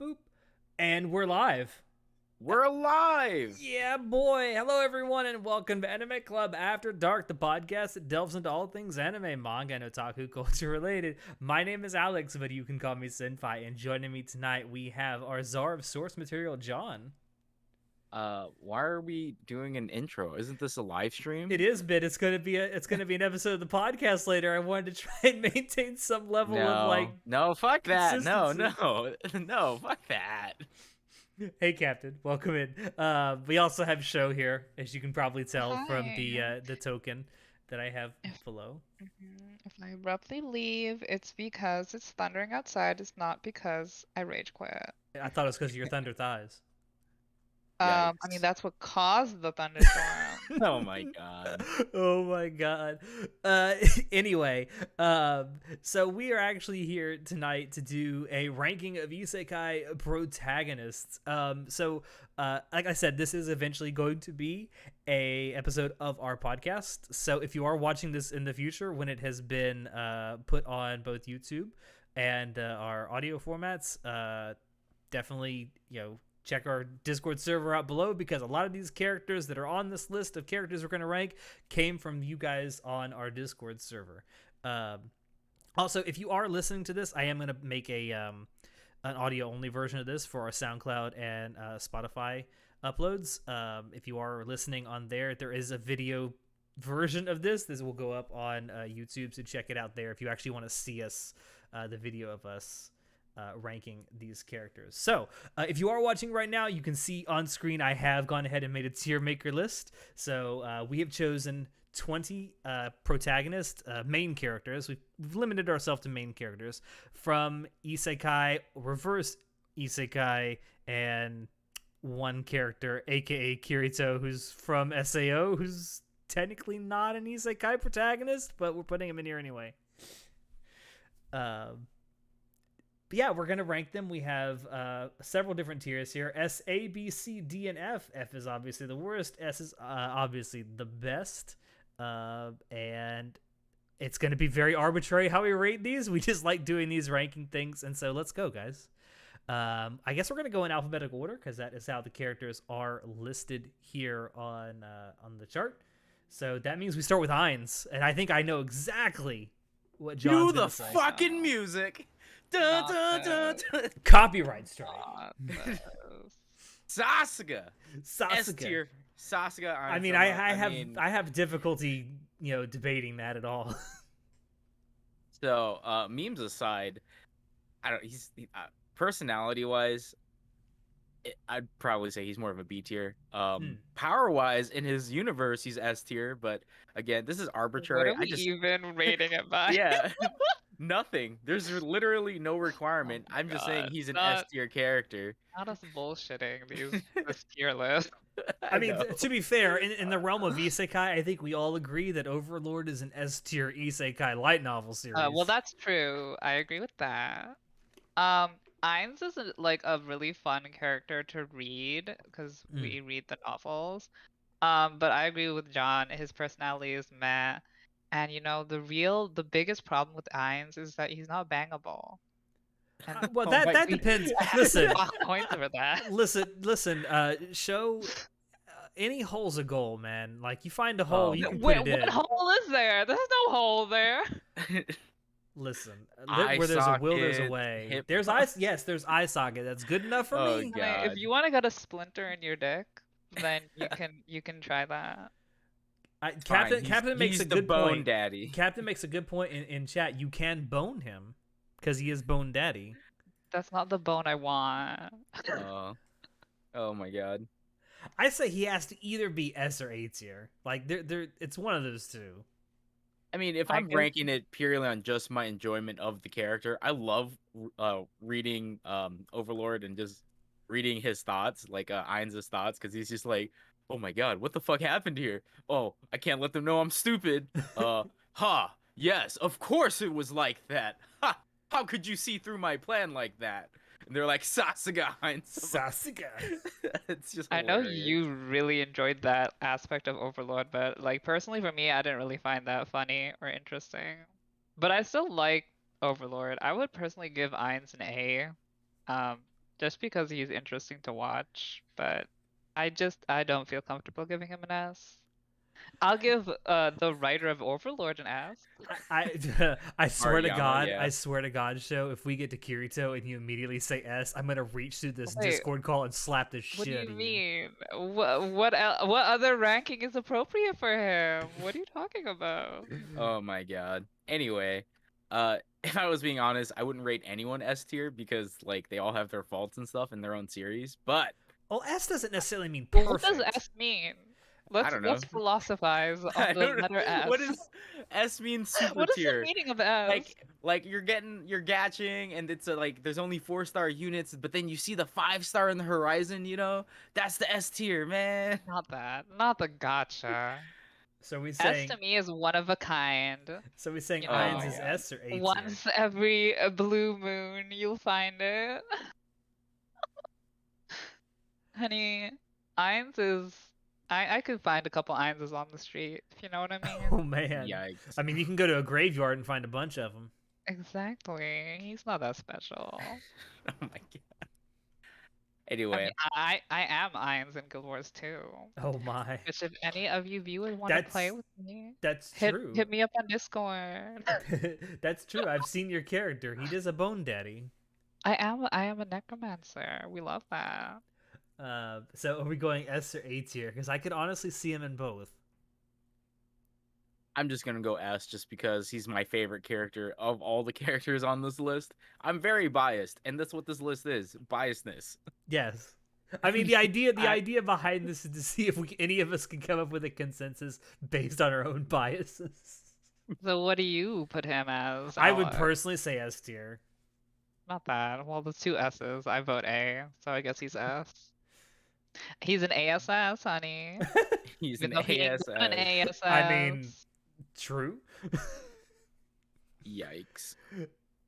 Boop. And we're live. We're alive! Yeah, boy. Hello, everyone, and welcome to Anime Club After Dark, the podcast that delves into all things anime, manga, and otaku culture related. My name is Alex, but you can call me Senpai. And joining me tonight, we have our czar of source material, John. Why are we doing an intro? Isn't this a live stream? It is bit. It's gonna be an episode of the podcast later. I wanted to try and maintain some level of No, fuck that. No, consistency. no, no, fuck that. Hey, Captain, welcome in. We also have Show here, as you can probably tell from Hi. the token that I have If below. if I abruptly leave, it's because it's thundering outside. It's not because I rage quit. I thought it was because of your thunder thighs. I mean Yikes. that's what caused the thunderstorm. Oh my god. Oh my god. Uh, anyway, so we are actually here tonight to do a ranking of Isekai protagonists. Like I said, this is eventually going to be a episode of our podcast. So if you are watching this in the future, when it has been put on both YouTube and our audio formats, definitely check our Discord server out below, because a lot of these characters that are on this list of characters we're going to rank came from you guys on our Discord server. Also, if you are listening to this, I am going to make an audio only version of this for our SoundCloud and Spotify uploads. If you are listening on there, there is a video version of this. This will go up on YouTube, so check it out there if you actually want to see us, the video of us ranking these characters. So if you are watching right now, you can see on screen I have gone ahead and made a tier maker list. So we have chosen 20 protagonist main characters. We've limited ourselves to main characters from Isekai, reverse Isekai, and one character, aka Kirito, who's from Sao, who's technically not an Isekai protagonist, but we're putting him in here anyway. But yeah, we're gonna rank them. We have several different tiers here: S, A, B, C, D, and F. F is obviously the worst. S is obviously the best. And it's gonna be very arbitrary how we rate these. We just like doing these ranking things, and so let's go, guys. I guess we're gonna go in alphabetical order because that is how the characters are listed here on the chart. So that means we start with Heinz, and I think I know exactly what John's Cue the gonna say. fucking music! Dun, Not dun, dun, this. dun. Copyright strike. Not this. Sasuga! S Sasuke. tier. Sasuga. I mean, I have difficulty, debating that at all. So, memes aside, I don't. Personality wise, I'd probably say he's more of a B tier. Power wise, in his universe, he's S tier. But again, this is arbitrary. What are we even rating it by? Yeah, nothing. There's literally no requirement. Oh my I'm just saying God. he's an Not- S tier character. Not us bullshitting this tier list. I mean, know. to be fair, in the realm of isekai, I think we all agree that Overlord is an S tier isekai light novel series. Well, that's true. I agree with that. Ainz is like a really fun character to read because we read the novels. But I agree with John. His personality is meh. And the biggest problem with Ainz is that he's not bangable. And well, oh that my- we- depends. I have Listen, points for that. listen. Show any hole's a goal, man. Like, you find a hole, you can put Wait, it in. what hole is there? There's no hole there. Listen, Eye where there's a will, there's a socket, way. hip- There's eye. Yes, there's eye socket. That's good enough for Oh, me. God. I mean, if you want to get a splinter in your dick, then you can try that. Captain makes he's a the good bone point. daddy. Captain makes a good point in chat. You can bone him because he is bone daddy. That's not the bone I want. Oh my god. I say he has to either be S or A tier. Like, it's one of those two. I mean, if I I'm guess- ranking it purely on just my enjoyment of the character, I love reading Overlord and just reading his thoughts, like Ainz's thoughts, because he's just like, oh my god, what the fuck happened here? Oh, I can't let them know I'm stupid. Yes, of course it was like that. Ha, how could you see through my plan like that? And they're like, Sasuga, Heinz. Sasuke. It's just I know hilarious. you really enjoyed that aspect of Overlord, but like personally for me, I didn't really find that funny or interesting. But I still like Overlord. I would personally give Ainz an A. just because he's interesting to watch, but I don't feel comfortable giving him an S. I'll give the writer of Overlord an S. I swear to Mariyama, God, yeah. I swear to God, show if we get to Kirito and you immediately say S, I'm gonna reach through this Wait, Discord call and slap the what do shit out you of you. mean? What other ranking is appropriate for him? What are you talking about? Oh my god. Anyway, if I was being honest, I wouldn't rate anyone S tier because like they all have their faults and stuff in their own series. But Well, S doesn't necessarily mean Well, what does perfect. S mean? I don't know. Let's philosophize on I the don't letter know. What S. does S mean super What is the tier? meaning of S? Like you're gatching and it's like there's only 4-star units, but then you see the 5-star in the horizon, you know? That's the S tier, man. Not that. Not the gotcha. So we S saying to me is one of a kind. so we saying You Oh Ainz my know, is god. S or A tier? once every blue moon you'll find it. Honey, Ainz is. I could find a couple Ainzes on the street, if you know what I mean. Oh man. Yikes. I mean, you can go to a graveyard and find a bunch of them. Exactly. He's not that special. Oh my god. I Anyway, mean, I am Ainz in Guild Wars 2. Oh my. Which if any of you viewers want to play That's with me, that's hit true. me up on Discord. That's true. I've seen your character. He does a bone daddy. I am a necromancer. We love that. So are we going S or A tier? Because I could honestly see him in both. I'm just gonna go S just because he's my favorite character of all the characters on this list. I'm very biased, and that's what this list is: biasness. Yes. I mean, the idea I- behind this is to see if any of us can come up with a consensus based on our own biases. So what do you put him as? I would Alex? personally say S tier. Not that. Well, there's two S's. I vote A, so I guess he's S. He's an ASS, honey. He's Even an though he ain't ASS. an ASS. I mean, true. Yikes.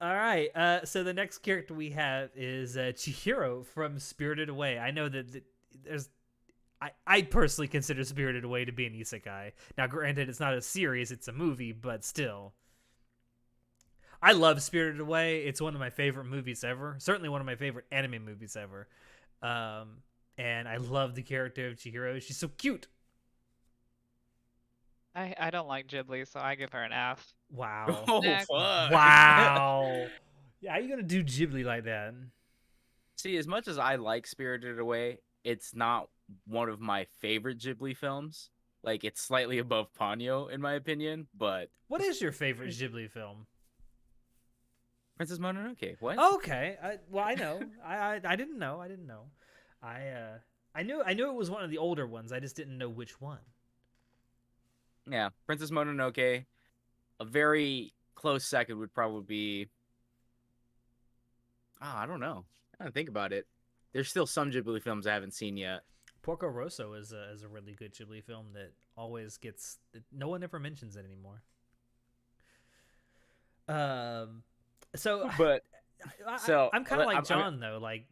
All right. So the next character we have is Chihiro from Spirited Away. I know that there's. I personally consider Spirited Away to be an isekai. Now, granted, it's not a series; it's a movie, but still. I love Spirited Away. It's one of my favorite movies ever. Certainly one of my favorite anime movies ever. And I love the character of Chihiro. She's so cute. I don't like Ghibli, so I give her an F. Wow. Oh Next. fuck. Wow. Yeah, how you gonna do Ghibli like that? See, as much as I like Spirited Away, it's not one of my favorite Ghibli films. Like it's slightly above Ponyo in my opinion, but What is your favorite Ghibli film? Princess Mononoke. What? Okay. Well, I know. I didn't know. I didn't know. I knew it was one of the older ones. I just didn't know which one. Yeah, Princess Mononoke. A very close second would probably be. Oh, I don't know. I don't think about it. There's still some Ghibli films I haven't seen yet. Porco Rosso is a really good Ghibli film that always gets no one ever mentions it anymore. But I'm kind of like I'm- John though. Like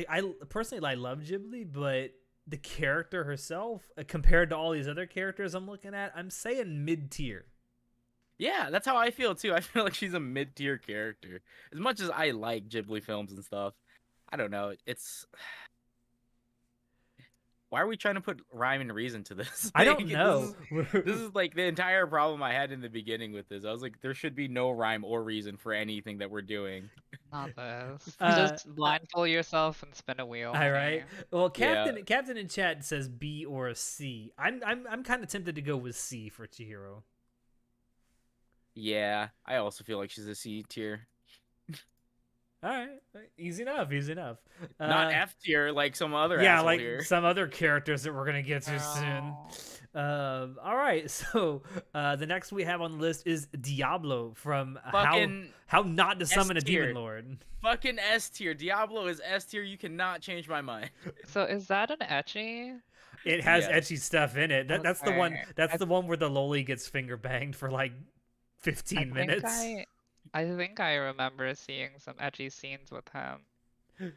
I personally I love Ghibli, but the character herself compared to all these other characters I'm looking at, I'm saying mid tier. Yeah, that's how I feel too. I feel like she's a mid-tier character. As much as I like Ghibli films and stuff, I don't know. It's why are we trying to put rhyme and reason to this? I don't Like, know. This is like the entire problem I had in the beginning with this. I was like, there should be no rhyme or reason for anything that we're doing. Not this. Uh, Just blindfold yourself and spin a wheel. All right. Well, Yeah. Captain in chat says B or a C. I'm kind of tempted to go with C for Chihiro. Yeah, I also feel like she's a C tier, All right, easy enough. Easy enough. not F tier like some other. Yeah, asshole like here. some other characters that we're gonna get to No. soon. All right, so the next we have on the list is Diablo from Fucking how not to summon a S-tier. demon lord. fucking S tier. Diablo is S tier. You cannot change my mind. So is that an ecchi? It has Yes. etchy stuff in it. That's the one. Okay. That's the one where the loli gets finger banged for like 15 minutes. I think I remember seeing some ecchi scenes with him.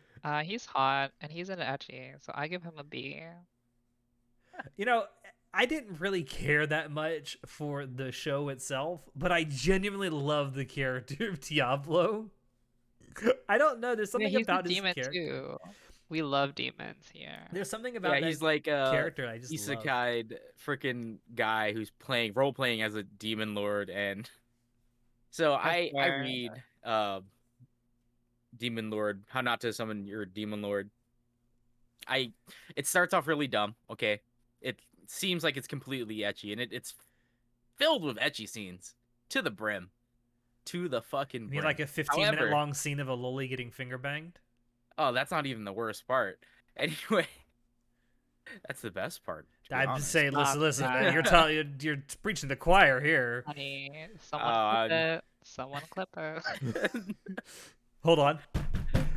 He's hot and he's an ecchi, so I give him a B. You know, I didn't really care that much for the show itself, but I genuinely love the character of Diablo. I don't know. There's Yeah, something he's a about his demon character. too. We love demons here. There's something Yeah, about he's that like a character I just love. isekai freaking guy who's role playing as a demon lord, and so I swear. read Demon Lord, How Not to Summon Your Demon Lord. It starts off really dumb, okay? It seems like it's completely ecchi, and it's filled with ecchi scenes to the brim. To the fucking You brim. mean like a 15-minute However, long scene of a loli getting finger banged? oh, that's not even the worst part. Anyway, that's the best part, to be I'd honest. say, Stop listen, that. you're preaching the choir here. Honey, someone clip it. Someone clip it. Hold on.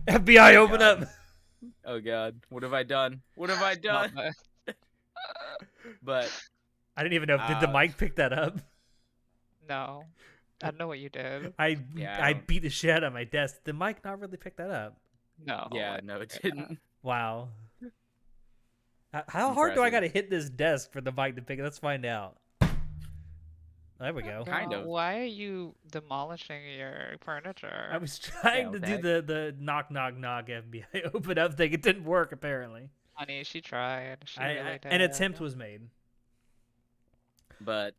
FBI, Oh, open God. up. Oh god, what have I done? What have I done? Stop it. But I didn't even know. Did the mic pick that up? No. I don't know what you did. I don't- beat the shit out of my desk. Did the mic not really pick that up? No. yeah, no, it didn't. Wow. How hard do I Impressive. gotta hit this desk for the mic to pick it? Let's find out. There we go. Kind Girl, of. Why are you demolishing your furniture? I was trying to do okay. the knock knock knock FBI open up thing. It didn't work apparently. Honey, she tried. She really did. An attempt was made. But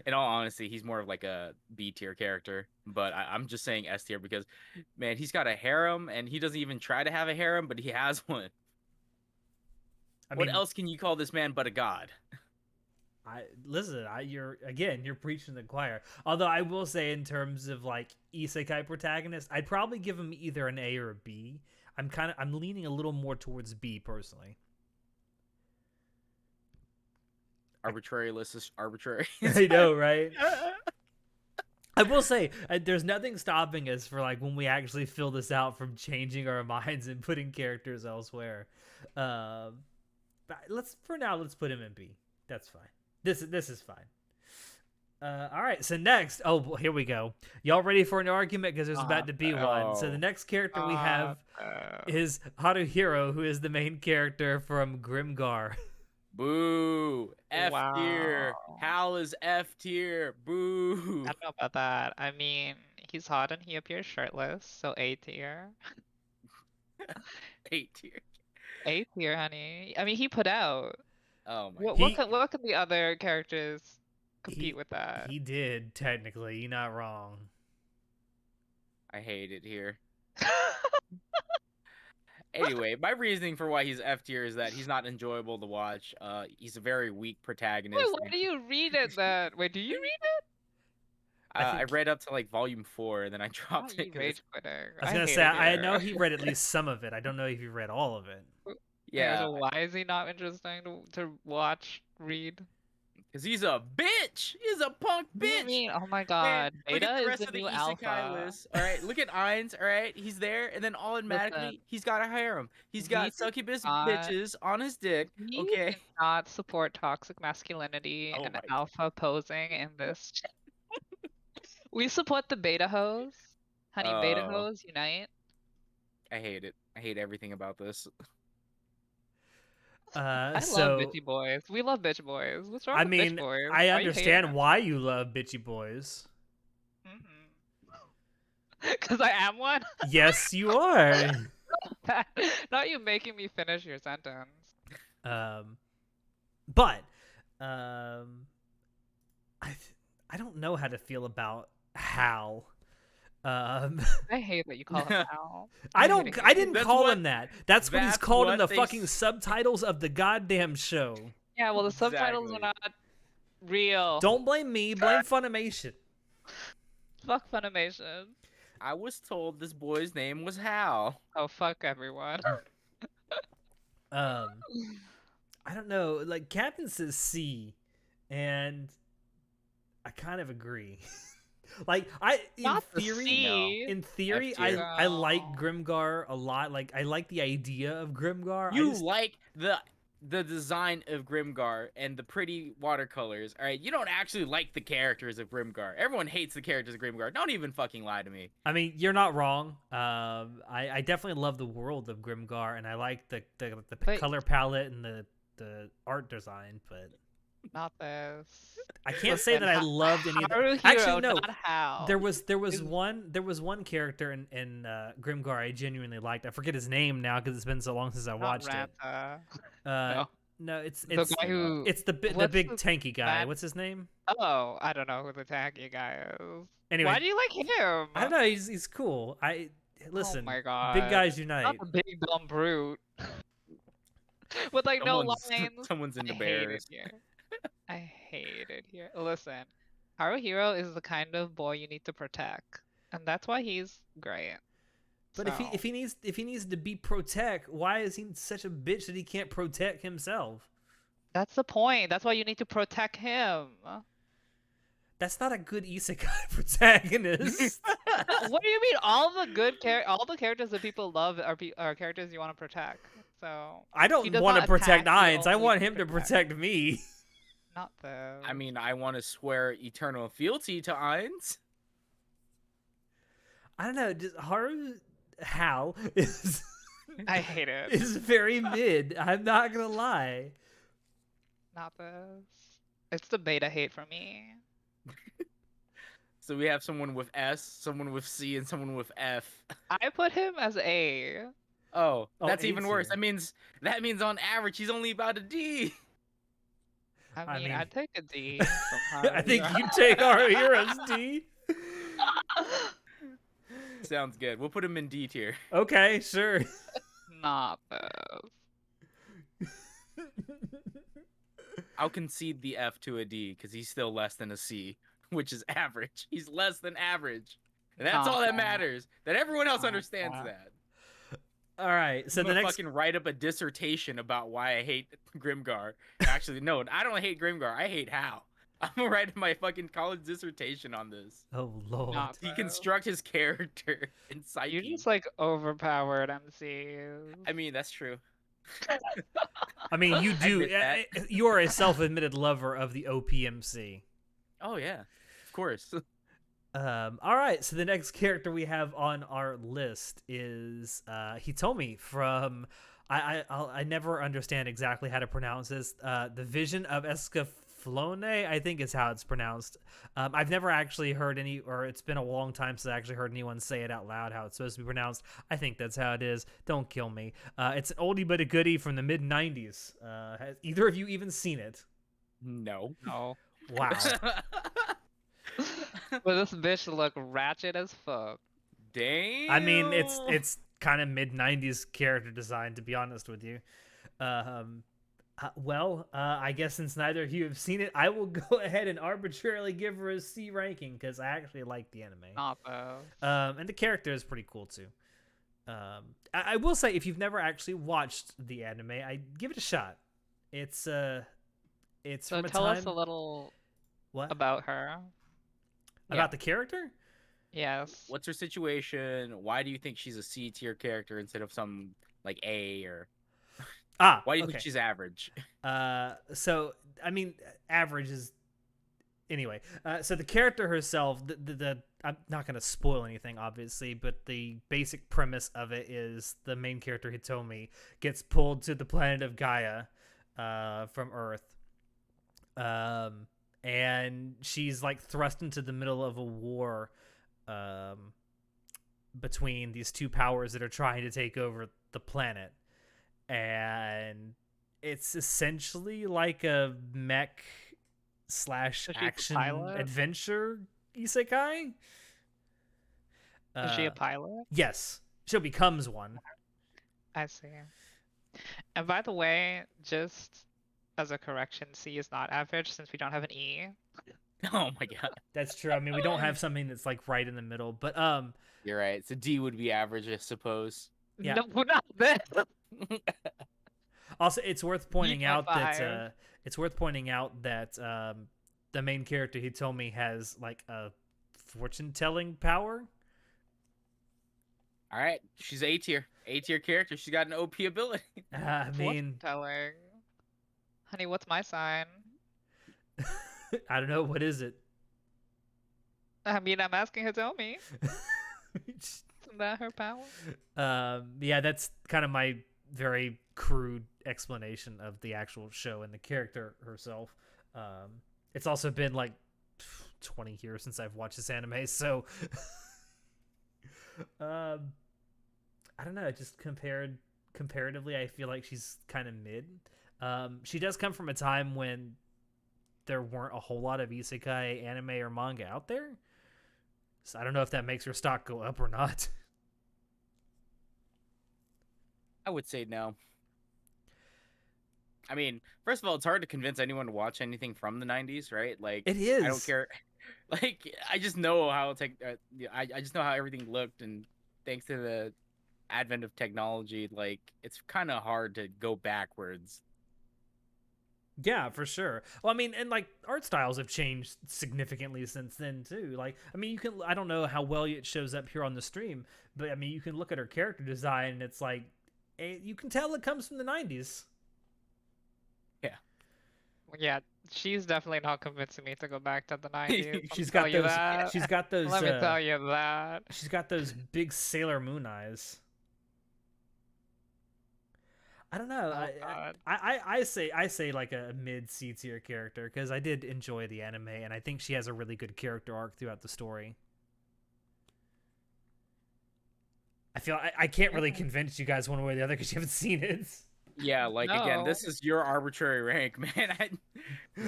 in all honesty, he's more of like a B tier character. But I'm just saying S tier because, man, he's got a harem, and he doesn't even try to have a harem, but he has one. What else can you call this man but a god? You're preaching to the choir. Although I will say, in terms of like isekai protagonist, I'd probably give him either an A or a B. I'm leaning a little more towards B personally. Arbitrary list is arbitrary. I know, right? I will say, there's nothing stopping us for like when we actually fill this out from changing our minds and putting characters elsewhere. But let's put him in B. That's fine. This is fine. All right. So next, here we go. Y'all ready for an argument? Because there's about to be one. So the next character we have is Haruhiro, who is the main character from Grimgar. Boo. F tier. Wow. Hal is F tier. Boo. I don't know about that. I mean, he's hot and he appears shirtless, so A tier. 8 tier. A tier, honey. I mean, he put out. Oh my What could the other characters compete with that? He did, technically. You're not wrong. I hate it here. Anyway, my reasoning for why he's F tier is that he's not enjoyable to watch. He's a very weak protagonist. Wait, why do you read it then? Wait, do you read it? I read up to like volume 4 and then I dropped You it. 'cause rage quitting. I was gonna say I know he read at least some of it. I don't know if he read all of it. yeah, So why is he not interesting to watch, read? because he's a bitch. He's a punk What do you bitch. mean? Oh my Man, god, look Beta at the is rest the of the new isekai alpha. list. All right, look at Ainz. All right, he's there, and then automatically Listen, he's got a harem. He's we got did succubus not- bitches on his dick. We Okay. do not support toxic masculinity Oh and my alpha posing in this. We support the beta hoes. Honey, beta Oh. hoes, unite. I hate it. I hate everything about this. I love So bitchy boys. We love bitch boys. What's wrong I with mean, bitch boys? I Why you understand hating why you love bitchy boys. Because I am one? Yes, you are. Not you making me finish your sentence. But I don't know how to feel about Hal. I hate that you call him Al. I hating didn't That's call what- him that. That's what he's that's called in what the they fucking s- subtitles of the goddamn show. Yeah, well, the subtitles are Exactly. not real. Don't blame me. Blame Funimation. Fuck Funimation. I was told this boy's name was Hal. Oh, fuck everyone. I don't know. Like Captain says C, and I kind of agree. Like Not the theory, C. in theory, F tier. I like Grimgar a lot. Like I like the idea of Grimgar. You like the design of Grimgar and the pretty watercolors. All right, you don't actually like the characters of Grimgar. Everyone hates the characters of Grimgar. Don't even fucking lie to me. I mean, you're not wrong. I definitely love the world of Grimgar, and I like the But- color palette and the art design. But Not this. I can't say that I loved any of the. Haruhiro, Actually, no. not Hal. There was Is- one character in Grimgar I genuinely liked. I forget his name now because it's been so long since I not watched it. Ranta. Uh, No. no, it's The guy who. the what's big the tanky guy. man- What's his name? Oh, I don't know who the tacky guy is. Anyway, Why do you like him? I don't know. He's cool. Listen. Oh my god. Big guys Not unite. the big dumb brute. With like no lines. Someone's into I hate bears. it here. I hate it here. Listen, Haruhiro is the kind of boy you need to protect, and that's why he's great. But So, if he needs to be protect, why is he such a bitch that he can't protect himself? that's the point. That's why you need to protect him. That's not a good isekai protagonist. What do you mean? All the characters that people love are characters you want to protect. So I he don't does want to not protect attack, he Ainz. I only want him to protect me. not the. I mean, I want to swear eternal fealty to Ainz. I don't know. Just Hal is I hate it. is very mid. I'm not gonna lie. Not this. It's the beta hate for me. So we have someone with S, someone with C, and someone with F. I put him as A. Oh, Oh, that's A even worse. tier. That means on average he's only about a D. I mean, mean- I'd take a D. From I think Haruhiro. you take our heroes D. Sounds good. We'll put him in D tier. Okay, sure. Not this. I'll concede the F to a D because he's still less than a C, which is average. He's less than average. And that's all that matters. That everyone else understands that. All right. So I'm the gonna next fucking write up a dissertation about why I hate Grimgar. Actually, no, I don't hate Grimgar. I hate Hal. I'm gonna write my fucking college dissertation on this. Oh lord. Not Deconstruct his character and psyche. You just like overpowered MCU. I mean, that's true. I mean, you do. admit that. You are a self-admitted lover of the OPMC. Oh yeah, of course. All right. So the next character we have on our list is Hitomi from. I never understand exactly how to pronounce this. The Vision of Escaflowne, I think is how it's pronounced. I've never actually heard or it's been a long time since I actually heard anyone say it out loud how it's supposed to be pronounced. I think that's how it is. Don't kill me. It's an oldie but a goodie from the mid '90s. Has either of you even seen it? No. No. Wow. But this bitch look ratchet as fuck. Damn. I mean, it's kind of mid '90s character design, to be honest with you. I guess since neither of you have seen it, I will go ahead and arbitrarily give her a C ranking because I actually like the anime. Not though. And the character is pretty cool too. I will say, if you've never actually watched the anime, I give it a shot. It's So from a tell time. us a little What about her. about the character? Yes. What's her situation? Why do you think she's a C tier character instead of some like A or? Why do you Okay. think she's average? So I mean, average is anyway. So the character herself, the I'm not gonna spoil anything, obviously, but the basic premise of it is the main character Hitomi gets pulled to the planet of Gaia, from Earth, and she's like thrust into the middle of a war, between these two powers that are trying to take over the planet. And it's essentially like a mech slash Is she the action pilot? adventure isekai. Is she a pilot? Yes, she becomes one. I see. And by the way, just as a correction, C is not average since we don't have an E. Oh my god. That's true. I mean, we don't have something that's like right in the middle, but You're right. So D would be average, I suppose. Yeah. No, not this. also it's worth pointing out that fired. the main character Hitomi has like a fortune telling power. All right, she's A tier. A tier character. She's got an OP ability. I mean, Telling. Honey, what's my sign? I don't know, what is it? I mean, I'm asking her to tell me. Isn't that her power? Yeah, that's kind of my very crude explanation of the actual show and the character herself. It's also been like 20 years since I've watched this anime, so I don't know. Just comparatively, I feel like she's kind of mid. She does come from a time when there weren't a whole lot of isekai anime or manga out there, so I don't know if that makes her stock go up or not. I would say no. I mean, first of all, it's hard to convince anyone to watch anything from the 90s, right? Like, It is. I don't care. Like, I just know how I just know how everything looked, and thanks to the advent of technology, like, it's kind of hard to go backwards. Yeah, for sure. Well, I mean, and like art styles have changed significantly since then too. Like, I mean, I don't know how well it shows up here on the stream, but I mean, you can look at her character design and it's like, you can tell it comes from the 90s. Yeah, she's definitely not convincing me to go back to the 90s. She's got those Let me tell you that. She's got those big Sailor Moon eyes. I don't know. God. I say like a mid C tier character because I did enjoy the anime and I think she has a really good character arc throughout the story. I feel I can't really convince you guys one way or the other because you haven't seen it. Yeah, like, again, this is your arbitrary rank, man.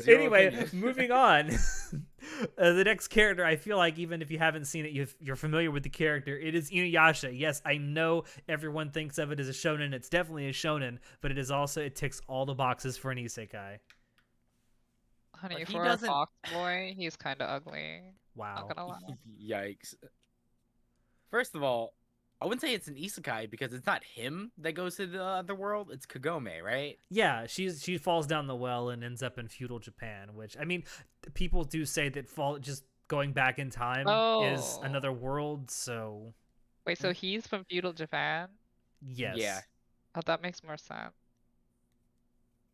Anyway, opinion. moving on. The next character, I feel like even if you haven't seen it, you're familiar with the character. It is Inuyasha. Yes, I know everyone thinks of it as a shonen. It's definitely a shonen, but it ticks all the boxes for an isekai. Honey, But he for doesn't- a fox boy, he's kind of ugly. Wow. Not gonna lie. Yikes. First of all, I wouldn't say it's an isekai because it's not him that goes to the other world. It's Kagome, right? Yeah, she falls down the well and ends up in feudal Japan, which I mean, people do say that just going back in time is Oh. another world. So Wait, so he's from feudal Japan? yes, Yeah. Oh, that makes more sense.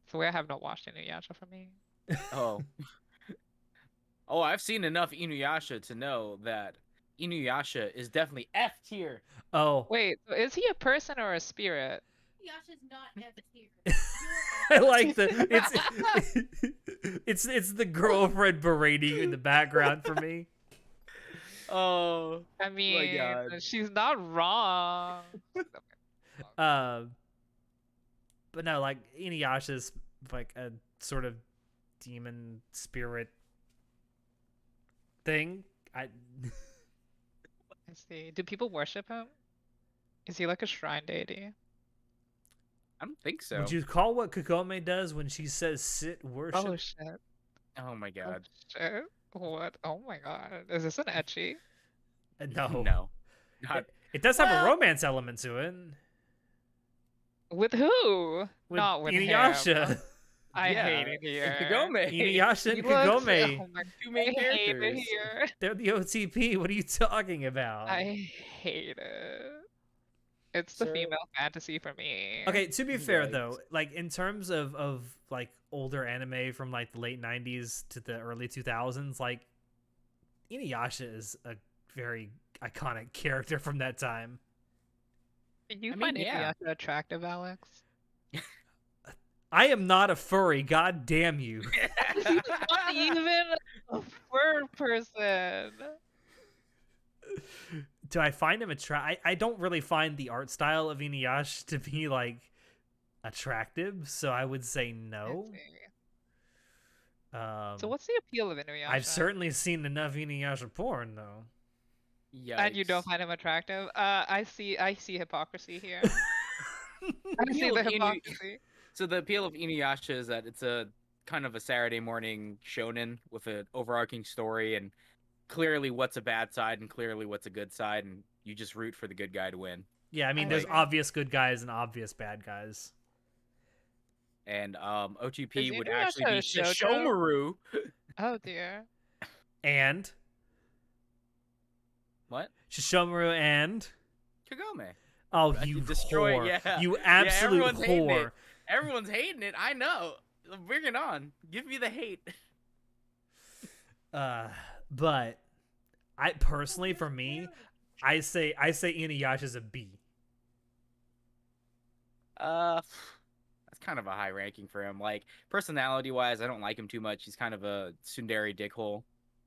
So I have not watched Inuyasha for me. Oh. Oh, I've seen enough Inuyasha to know that Inuyasha is definitely F tier. Oh, Wait, so is he a person or a spirit? Yasha's not F tier. I like it's the girlfriend berating in the background for me. Oh. I mean, God. she's not wrong. But no, like Inuyasha's like a sort of demon spirit thing. I see. Do people worship him? Is he like a shrine deity? I don't think so. Would you call what Kagome does when she says sit worship? Oh shit. Oh my Oh, god. shit. What? Oh my god. Is this an ecchi? No. No. Not It does have Well- a romance element to it. With who? With Not with him. Inuyasha. I Yeah, hate it here. Kagome. Inuyasha and He looks- Kagome. Oh my, Two main I hate it characters. here. They're the OTP. What are you talking about? I hate it. It's the So- female fantasy for me. Okay, to be fair Yikes. though, like in terms of like older anime from like the late 90s to the early 2000s, like Inuyasha is a very iconic character from that time. Did you I mean, find yeah. Inuyasha attractive, Alex? I am not a furry, god damn you. He's not even a fur person. Do I find him I don't really find the art style of Inuyasha to be like attractive, so I would say I no. see. So So what's the appeal of Inuyasha? I've certainly seen enough Inuyasha porn though. And you don't Yikes. find him attractive? I see hypocrisy here. I see Appeal the of Inu- hypocrisy. So the appeal of Inuyasha is that it's a kind of a Saturday morning shonen with an overarching story and clearly what's a bad side and clearly what's a good side, and you just root for the good guy to win. Yeah, I mean I there's agree. obvious good guys and obvious bad guys. And OTP Is would Inuyasha actually be a shoujo? Shishomaru. Oh dear. And What? Shishomaru and Kagome. oh, I you can destroy- whore. yeah. You Yeah, absolute everyone's hating whore. it. Everyone's hating it. I know. Bring it on. Give me the hate. But I personally, for me, I say Inuyasha's a B. That's kind of a high ranking for him. Like personality wise, I don't like him too much. He's kind of a tsundere dickhole,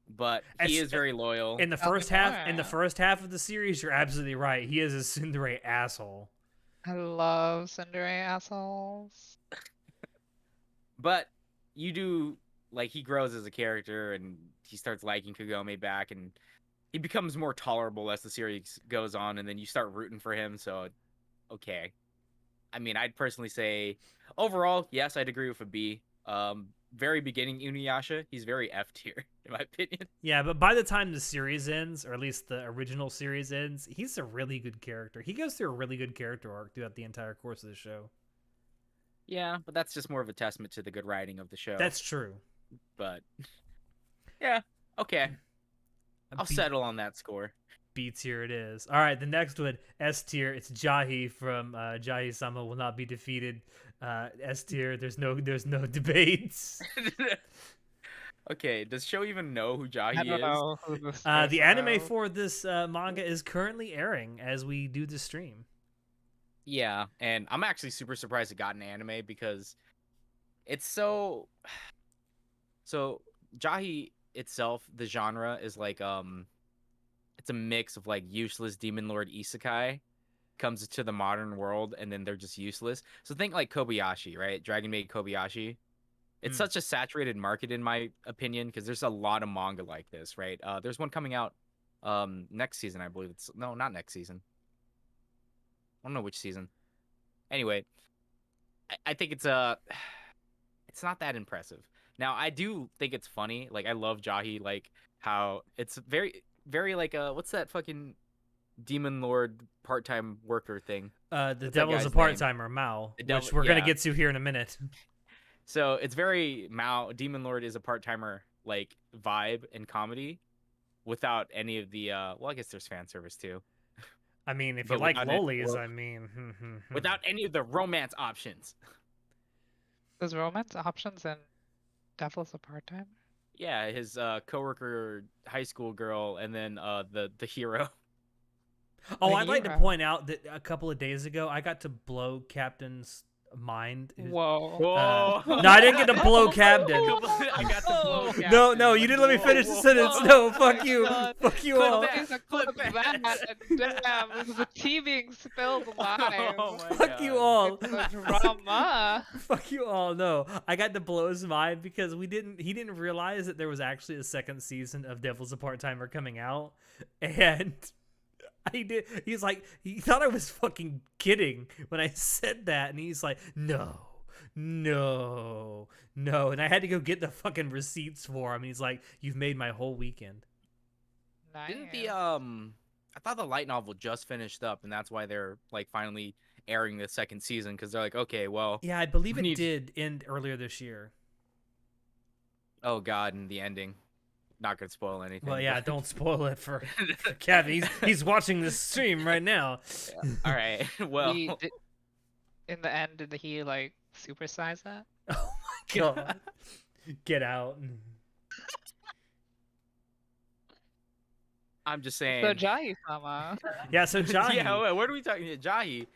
but he is very loyal. In the Tell me first half, of the series, you're absolutely right. He is a tsundere asshole. I love tsundere assholes. But you do like he grows as a character and he starts liking Kagome back and he becomes more tolerable as the series goes on, and then you start rooting for him. So, okay. I mean, I'd personally say overall, yes, I'd agree with a B. Very beginning Inuyasha, he's very F tier in my opinion. Yeah, but by the time the series ends, or at least the original series ends, he's a really good character. He goes through a really good character arc throughout the entire course of the show. Yeah, but that's just more of a testament to the good writing of the show. That's true. But yeah, okay. I'll settle on that score. B tier it is. All right, the next one, S tier. It's Jahi from Jahi-sama Will Not Be Defeated. S tier. There's no debates. Okay, does show even know who Jahi I don't is? know who this The anime is. for this manga is currently airing as we do the stream. Yeah, and I'm actually super surprised it got an anime because it's so Jahi itself, the genre is like it's a mix of like useless demon lord isekai comes to the modern world and then they're just useless. So think like Kobayashi, right? Dragon Maid Kobayashi. It's such a saturated market in my opinion because there's a lot of manga like this, right? There's one coming out next season, I believe. No, not next season. I don't know which season. Anyway, I think it's not that impressive. Now, I do think it's funny. Like, I love Jahi, like, how it's very, very, like, what's that fucking demon lord part-time worker thing? The devil's a part-timer, Mao, which we're going to get to here in a minute. So, it's very Mao, demon lord is a part-timer, like, vibe and comedy without any of the, well, I guess there's fan service, too. I mean, if But you like without lolis, I mean... without any of the romance options. There's romance options in Devil's a Part-Time? Yeah, his coworker, high school girl, and then the hero. Oh, I'd like to point out that a couple of days ago, I got to blow Captain's mind. Whoa. Whoa. No, I didn't get to blow Captain. I got to blow Captain. No, you didn't let me finish the sentence. No, fuck you. Fuck you all. Clip that. Damn, this is a tea being spilled live. Oh my Fuck God. you all. The drama. Fuck you all. No, I got to blow his mind because he didn't realize that there was actually a second season of Devil's a Part-Timer coming out, and he did. He's like, he thought I was fucking kidding when I said that, and he's like, no, and I had to go get the fucking receipts for him. He's like, you've made my whole weekend. Nice. Didn't the I thought the light novel just finished up, and that's why they're like finally airing the second season because they're like, okay, well, Yeah, I believe it did end earlier this year. oh god, and the ending. Not gonna spoil anything. Well, yeah, don't spoil it for Kevin. He's watching this stream right now. Yeah. All right. Well, in the end, did he like supersize that? Oh my god. Get out. I'm just saying. So Jahi-sama. Yeah, so Jahi. Yeah, what are we talking about? Jahi.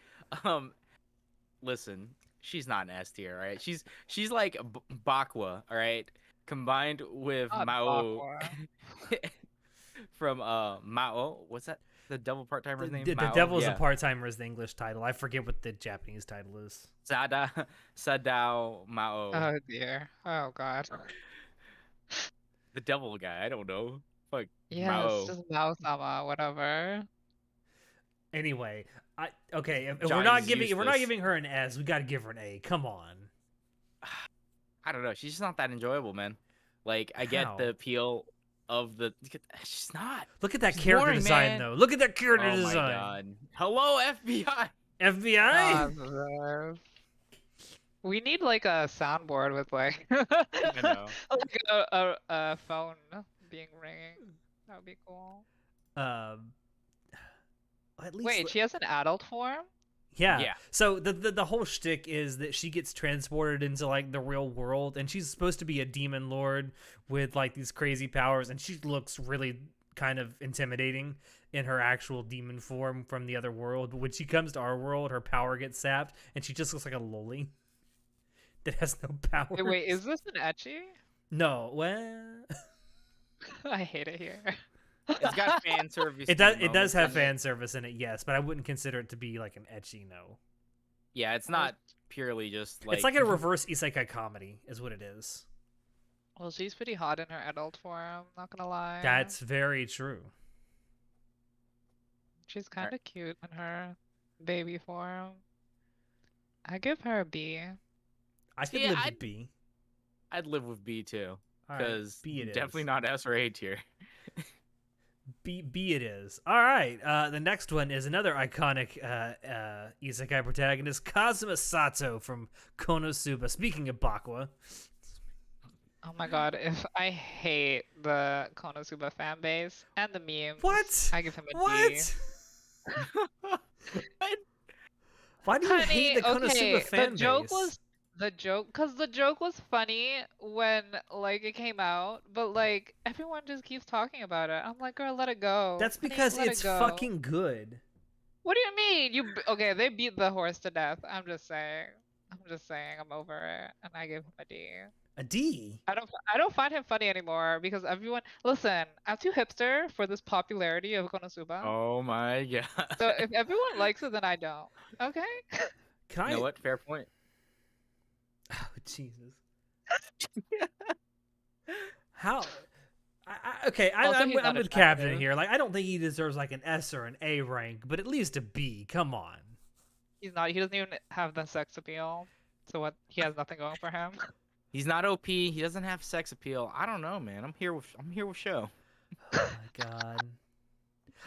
Listen, she's not an S tier, right? She's like Bakwa, all right? Combined with Not Mao Bakwa. from Mao. What's that? The devil part-timer's name? The Mao? Devil's Yeah. a Part-Timer is the English title. I forget what the Japanese title is. Sadao Mao. Oh dear. Oh god. The devil guy. I don't know. Fuck. Yeah, Mao. it's just Mao-sama, whatever. Anyway, if we're Jahi's not useless. giving her an S, we got to give her an A. Come on. I don't know. She's just not that enjoyable, man. Like, I How? get the appeal of the. She's not. Look at that She's character boring, design, man. though. Look at that character Oh design. my god. Hello, FBI. FBI. Positive. We need like a soundboard with like, I know. like a phone being ringing. That would be cool. At least Wait, she has an adult form? Yeah. Yeah. So the whole shtick is that she gets transported into like the real world, and she's supposed to be a demon lord with like these crazy powers, and she looks really kind of intimidating in her actual demon form from the other world. But when she comes to our world, her power gets sapped, and she just looks like a loli. that has no powers. Wait, is this an ecchi? No, well, I hate it here. It's got fan service. it does moments have in it. fan service in it, yes, but I wouldn't consider it to be like an ecchi no. Yeah, it's not purely just like. It's like a reverse isekai comedy, is what it is. Well, she's pretty hot in her adult form, not gonna lie. That's very true. She's kind of cute in her baby form. I give her a B. I could Yeah, live with B. I'd live with B too, All right, because B it definitely is. not S or A tier. B it is. All right. The next one is another iconic isekai protagonist, Kazuma Sato from Konosuba. Speaking of Bakwa. Oh my god, if I hate the Konosuba fan base and the memes. What? I give him a D. What? Why do you hate the Konosuba fan the joke base? was because the joke was funny when like it came out, but like everyone just keeps talking about it. I'm like, girl, let it go. That's Honey, because let it it's go. fucking good. What do you mean? Okay, they beat the horse to death. I'm just saying. I'm over it, and I give him a D. A D? I don't find him funny anymore because everyone. Listen, I'm too hipster for this popularity of Konosuba. Oh my god. So if everyone likes it, then I don't. Okay. Can I? You know what? Fair point. Oh, Jesus. How? Okay, Also, I'm he's not with Captain attractive. here. Like, I don't think he deserves like an S or an A rank, but at least a B. Come on. He's not. He doesn't even have the sex appeal. So what? He has nothing going for him. He's not OP. He doesn't have sex appeal. I don't know, man. I'm here with show. Oh my god.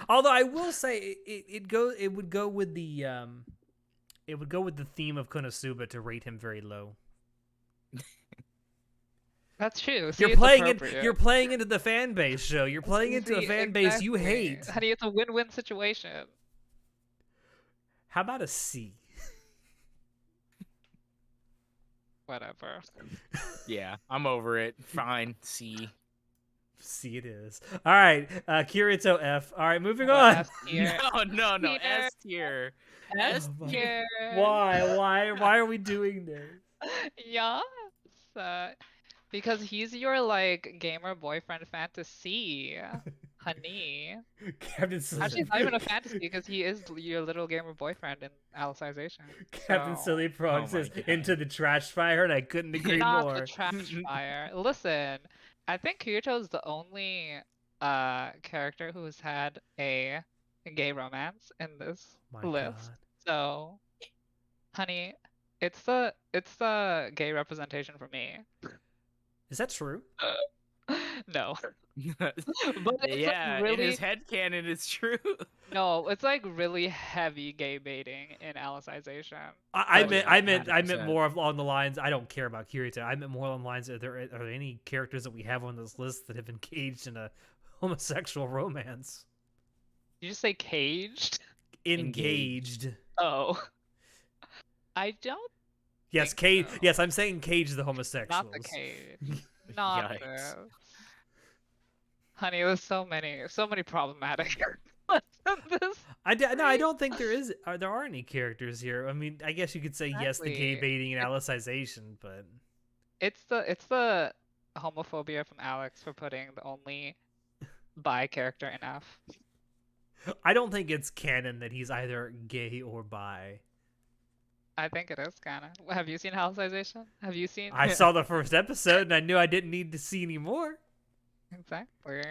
Although I will say it would go with the theme of Konosuba to rate him very low. That's true. See, You're it's playing appropriate. you're playing into the fan base show. You're playing into a See, fan base you exactly. hate. Honey, it's a win-win situation. How about a C? Whatever. Yeah, I'm over it. Fine. C. C it is. All right, Kirito F. All right, moving Well, on. S tier. No. Tier. S tier. S Oh my- tier. Why are we doing this? Yes. Because he's your like gamer boyfriend fantasy, honey. Captain Silly. Actually, it's not even a fantasy because he is your little gamer boyfriend in Alicization. Captain So- Silly Prong Oh my says God. into the trash fire, and I couldn't agree Not more. the trash fire. Listen, I think Kirito is the only character who has had a gay romance in this My list. God. So, honey, it's the gay representation for me. Is that true? No. But it's Yeah, like really in his head canon, it's true. no, it's like really heavy gay baiting in Alicization. I Oh, meant yeah, I meant 100%. more along the lines. I don't care about Kirito. I meant more along the lines. Are there any characters that we have on this list that have engaged in a homosexual romance? Did you just say caged? Engaged. Oh. I don't Yes, think cage. so. Yes, I'm saying cage the homosexuals. Not the cage. Not Yikes. this. Honey, there's so many problematic ones in this. No, I don't think there is. There are any characters here. I mean, I guess you could say yes, the gay Exactly. baiting and Alicization, but It's the homophobia from Alex for putting the only bi character in F. I don't think it's canon that he's either gay or bi. I think it is canon. Have you seen Alicization? Have you seen? I saw the first episode and I knew I didn't need to see any more. Exactly.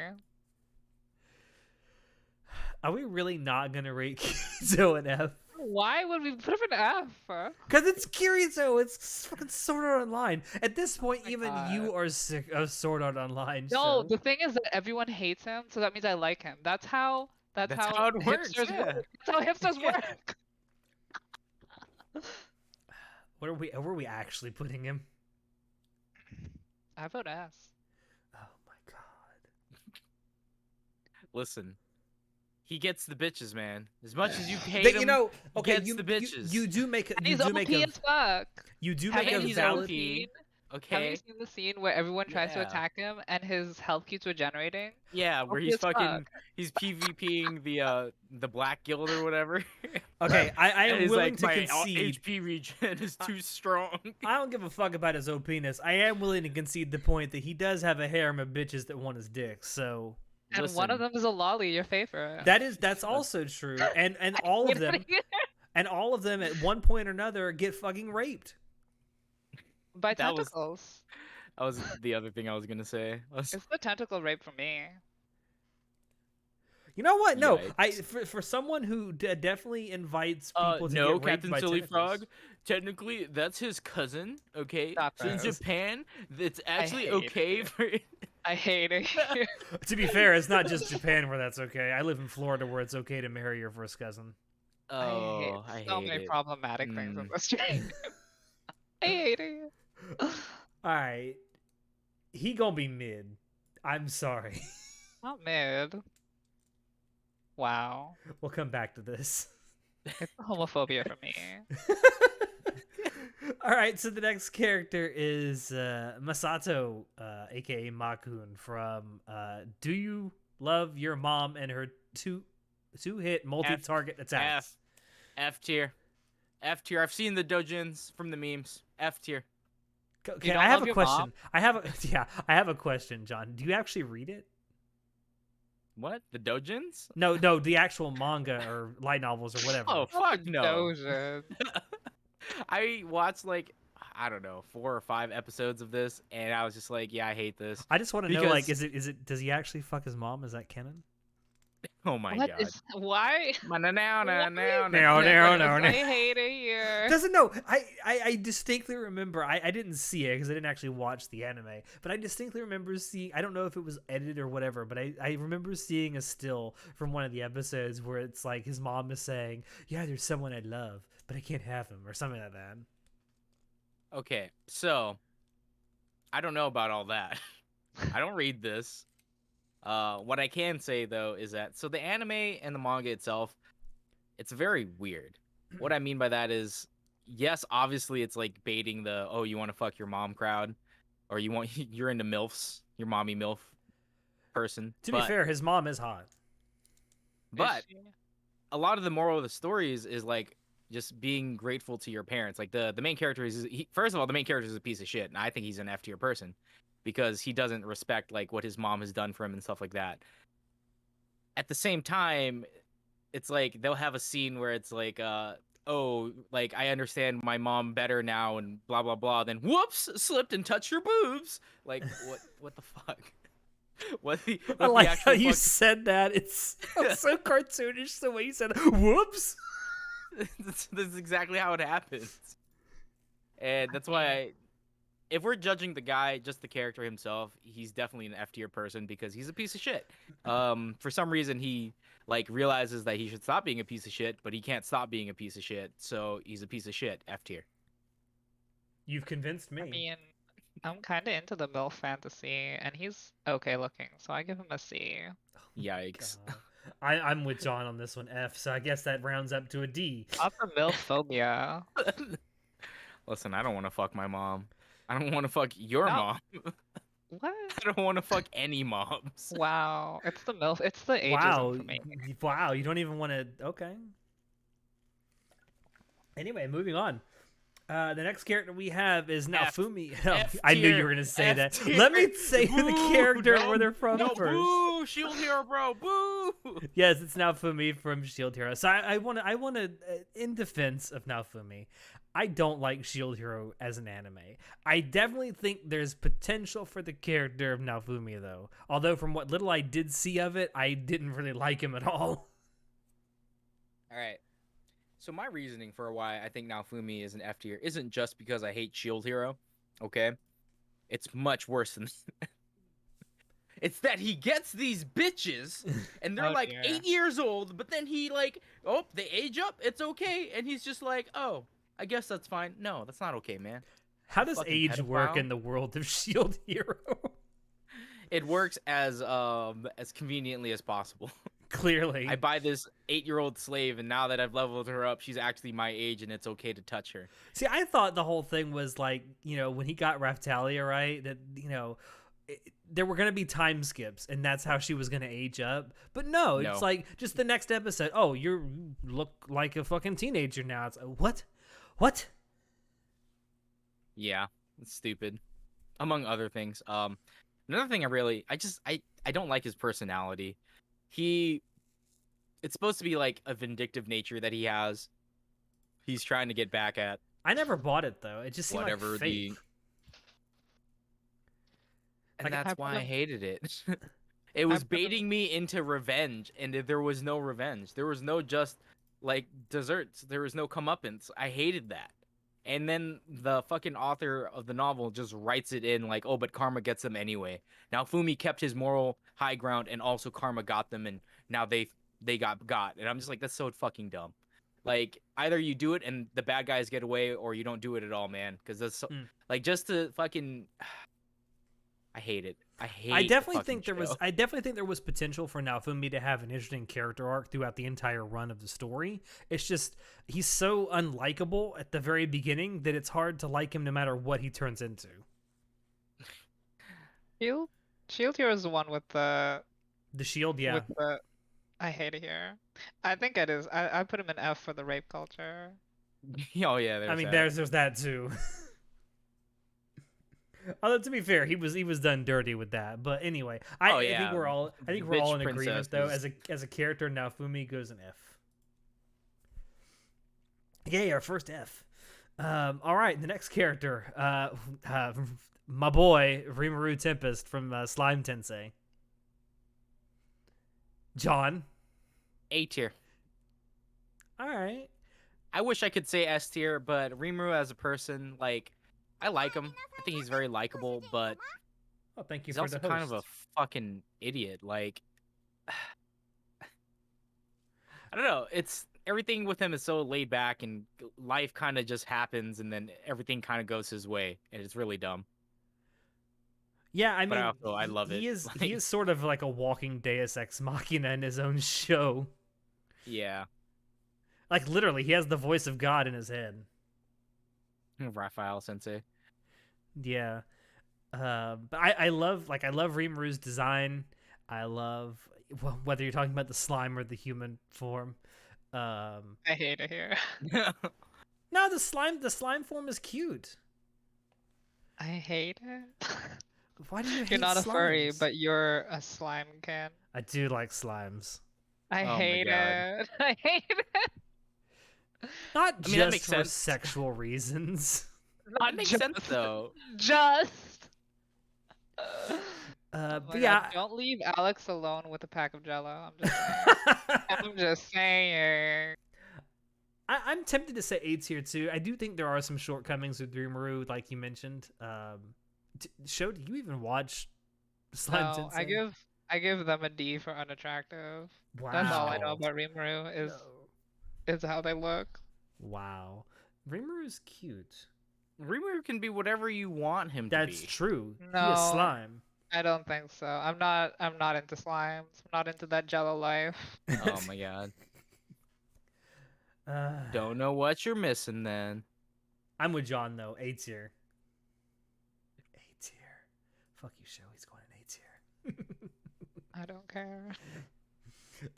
Are we really not gonna rate Kirito an F? Why would we put him in F? Because it's Kirito. It's fucking Sword Art Online. At this point, my even God. you are sick of Sword Art Online. No, so- the thing is that everyone hates him, so that means I like him. That's how That's how it works, hipsters yeah. work. That's how hipsters Yeah. work. Where are we actually putting him? I vote S. Oh my god. Listen, he gets the bitches, man. As much as you hate But, him, you know, he okay, gets the bitches. you do make a, And you he's do OP make a as fuck. you do Having make a he's valid OP, Have Okay. you seen the scene where everyone tries to Yeah. attack him and his health keeps regenerating? Yeah, where OP he's as fuck. fucking he's PvPing the Black Guild or whatever. Okay, I And am he's willing like, to my concede. HP regen is too strong. I don't give a fuck about his OPness. I am willing to concede the point that he does have a harem of bitches that want his dick. So And one of them is a lolly, your favorite. that's also true. And I all of hate them it. at one point or another get fucking raped. By That was- tentacles. That was the other thing I was gonna say. It's the tentacle rape for me. You know what? No, Yikes. for someone who definitely invites people to No, get raped Captain by Silly tentacles. Frog. Technically, that's his cousin. Okay, Stop so in it. Japan, it's actually hate okay it. for. I hate it. To be fair, it's not just Japan where that's okay. I live in Florida where it's okay to marry your first cousin. Oh, I so hate many it. problematic things in this stream. I hate it. All right, he gonna be mid. I'm sorry. Not mid. Wow. We'll come back to this. It's homophobia for me. All right, so the next character is Masato, aka Makun from Do You Love Your Mom and Her two-hit multi-target attacks? F tier. F tier. I've seen the dojins from the memes. F tier. Okay, don't I have love a your question. I have a question, John. Do you actually read it? What? The dojins? No, the actual manga or light novels or whatever. Oh, fuck no. Doja. I watched like I don't know 4 or 5 episodes of this, and I was just like, yeah, I hate this. I just want to know, like, Because- is it? Does he actually fuck his mom? Is that canon? Oh my What god. is why? Now. No. I hate it here. Doesn't know. I distinctly remember. I didn't see it because I didn't actually watch the anime, but I distinctly remember seeing. I don't know if it was edited or whatever, but I remember seeing a still from one of the episodes where it's like his mom is saying, "Yeah, there's someone I love, but I can't have him," or something like that. Okay, so I don't know about all that. I don't read this. What I can say though is that so the anime and the manga itself, it's very weird. What I mean by that is, yes, obviously it's like baiting the you want to fuck your mom crowd, or you're into milfs, your mommy milf person. To be fair, his mom is hot. But a lot of the moral of the stories is like just being grateful to your parents. Like the main character first of all, the main character is a piece of shit, and I think he's an F tier person because he doesn't respect like what his mom has done for him and stuff like that. At the same time, it's like they'll have a scene where it's like like I understand my mom better now and blah blah blah, then whoops, slipped and touched your boobs. Like what the fuck? I like how you said that. It's so cartoonish the way you said it. Whoops. This is exactly how it happens. And that's why if we're judging the guy, just the character himself, he's definitely an F tier person because he's a piece of shit. For some reason he like realizes that he should stop being a piece of shit, but he can't stop being a piece of shit, so he's a piece of shit. F tier. You've convinced me. I mean, I'm kind of into the MILF fantasy, and he's okay looking, so I give him a C. Yikes. I'm with John on this one, F, so I guess that rounds up to a D. Not for MILF phobia. Listen, I don't want to fuck my mom. I don't want to fuck your mom. What? I don't want to fuck any moms. Wow, it's the MILF. It's the ageism Wow. for me. Wow, you don't even want to. Okay. Anyway, moving on. The next character we have is Naofumi. I knew you were going to say F that. tier. Let me say who the Boo, character no, where they're from no, first. Boo! Shield Hero, bro. Boo! Yes, it's Naofumi from Shield Hero. So I want to, in defense of Naofumi, I don't like Shield Hero as an anime. I definitely think there's potential for the character of Naofumi, though. Although from what little I did see of it, I didn't really like him at all. All right. So my reasoning for why I think Naofumi is an F tier isn't just because I hate Shield Hero, okay? It's much worse than that. It's that he gets these bitches, and they're Oh, like dear. 8 years old, but then he like, they age up, it's okay, and he's just like, I guess that's fine. No, that's not okay, man. How does Fucking age work pedophile. in the world of Shield Hero? It works as conveniently as possible. Clearly. I buy this 8-year-old slave, and now that I've leveled her up, she's actually my age, and it's okay to touch her. See, I thought the whole thing was like, when he got Raftalia, right? That, there were going to be time skips, and that's how she was going to age up. But no, it's like just the next episode. Oh, you look like a fucking teenager now. It's what? What? Yeah, it's stupid. Among other things. Another thing I don't like his personality. It's supposed to be like a vindictive nature that he has. He's trying to get back at I never bought it though. It just seemed whatever like fake. And Like, that's why I hated it. It was baiting me into revenge, and there was no revenge. There was no just like desserts. There was no comeuppance. I hated that. And then the fucking author of the novel just writes it in like, oh, but karma gets them anyway. Now Fumi kept his moral high ground, and also karma got them, and now they got. And I'm just like, that's so fucking dumb. Like, either you do it and the bad guys get away, or you don't do it at all, man. Because that's so, like, just to fucking. I hate it. I definitely think there was potential for Naofumi to have an interesting character arc throughout the entire run of the story. It's just he's so unlikable at the very beginning that it's hard to like him no matter what he turns into. Shield Hero is the one with the shield, yeah. With the, I hate it here. I think it is. I put him in F for the rape culture. Oh yeah, there's that too. Although to be fair, he was done dirty with that. But anyway, I think we're all in agreement though. As a character, Naofumi goes an F. Yay, our first F. All right, the next character, my boy Rimuru Tempest from Slime Tensei. John. A tier. All right. I wish I could say S tier, but Rimuru as a person, like, I like him. I think he's very likable, but thank you he's for also the host. kind of a fucking idiot. Like, I don't know. It's everything with him is so laid back, and life kind of just happens, and then everything kind of goes his way, and it's really dumb. Yeah, I mean, I love it. He is sort of like a walking Deus Ex Machina in his own show. Yeah. Like, literally, he has the voice of God in his head. Raphael Sensei. Yeah. But I love Rimuru's design. I love, whether you're talking about the slime or the human form. I hate it here. No, the slime form is cute. I hate it. Why do you hate You're not a furry, slimes? but you're a slime can. I do like slimes. I hate it. I hate it. Not just for sexual reasons. That makes sense though. Just. But yeah, God, don't leave Alex alone with a pack of Jello. I'm just saying. I'm tempted to say A tier too. I do think there are some shortcomings with Rimuru, like you mentioned. Show, do you even watch Slime Tensei? No, I give them a D for unattractive. Wow. That's all I know about Rimuru is how they look. Wow. Rimuru's cute. Rimuru can be whatever you want him to be. That's true. No, he is slime. I don't think so. I'm not into slimes. I'm not into that Jello life. Oh my god. Don't know what you're missing then. I'm with John though. A tier. A tier. Fuck you, show. He's going in A tier. I don't care.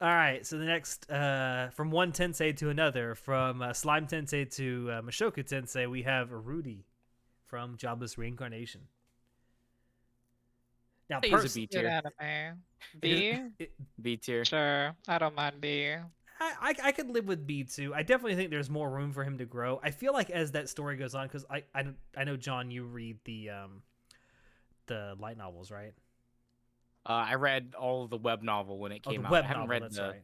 All right, so the next, from one Tensei to another, from Slime Tensei to Mushoku Tensei, we have Rudy from Jobless Reincarnation. Now, he's a B tier. B tier. Sure, I don't mind B. I could live with B too. I definitely think there's more room for him to grow. I feel like as that story goes on, because I know, John, you read the light novels, right? I read all of the web novel when it came out. I haven't read I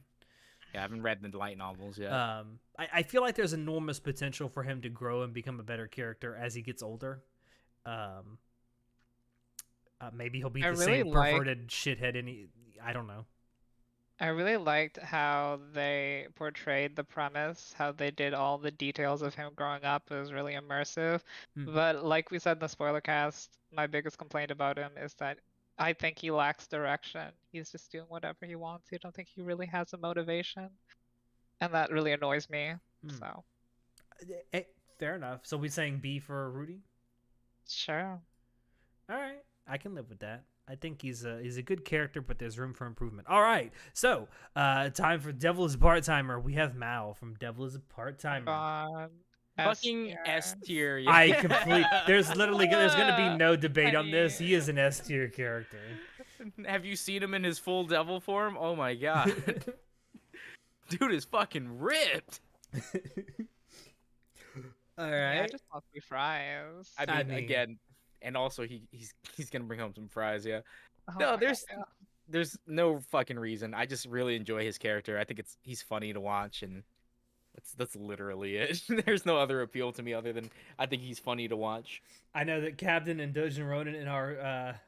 haven't read the light novels yet. I feel like there's enormous potential for him to grow and become a better character as he gets older. Maybe he'll be the same perverted shithead. I don't know. I really liked how they portrayed the premise, how they did all the details of him growing up. It was really immersive. But like we said in the spoiler cast, my biggest complaint about him is that I think he lacks direction. He's just doing whatever he wants. I don't think he really has a motivation, and that really annoys me. So Fair enough. So we saying B for Rudy? sure. All right, I can live with that. I think he's a good character, but there's room for improvement. All right, so time for Devil is a Part-Timer. We have Mao from Devil is a Part-Timer. God. Fucking S tier. Yeah. I complete. There's gonna be no debate on this. He is an S tier character. Have you seen him in his full devil form? Oh my god. Dude is fucking ripped. All Yeah, right. just must be fries. I mean, mean- again, and also he's gonna bring home some fries. Yeah. Oh No, my God, yeah. there's no fucking reason. I just really enjoy his character. I think he's funny to watch, and that's literally it. There's no other appeal to me other than I think he's funny to watch. I know that Captain and Dojin Ronin in our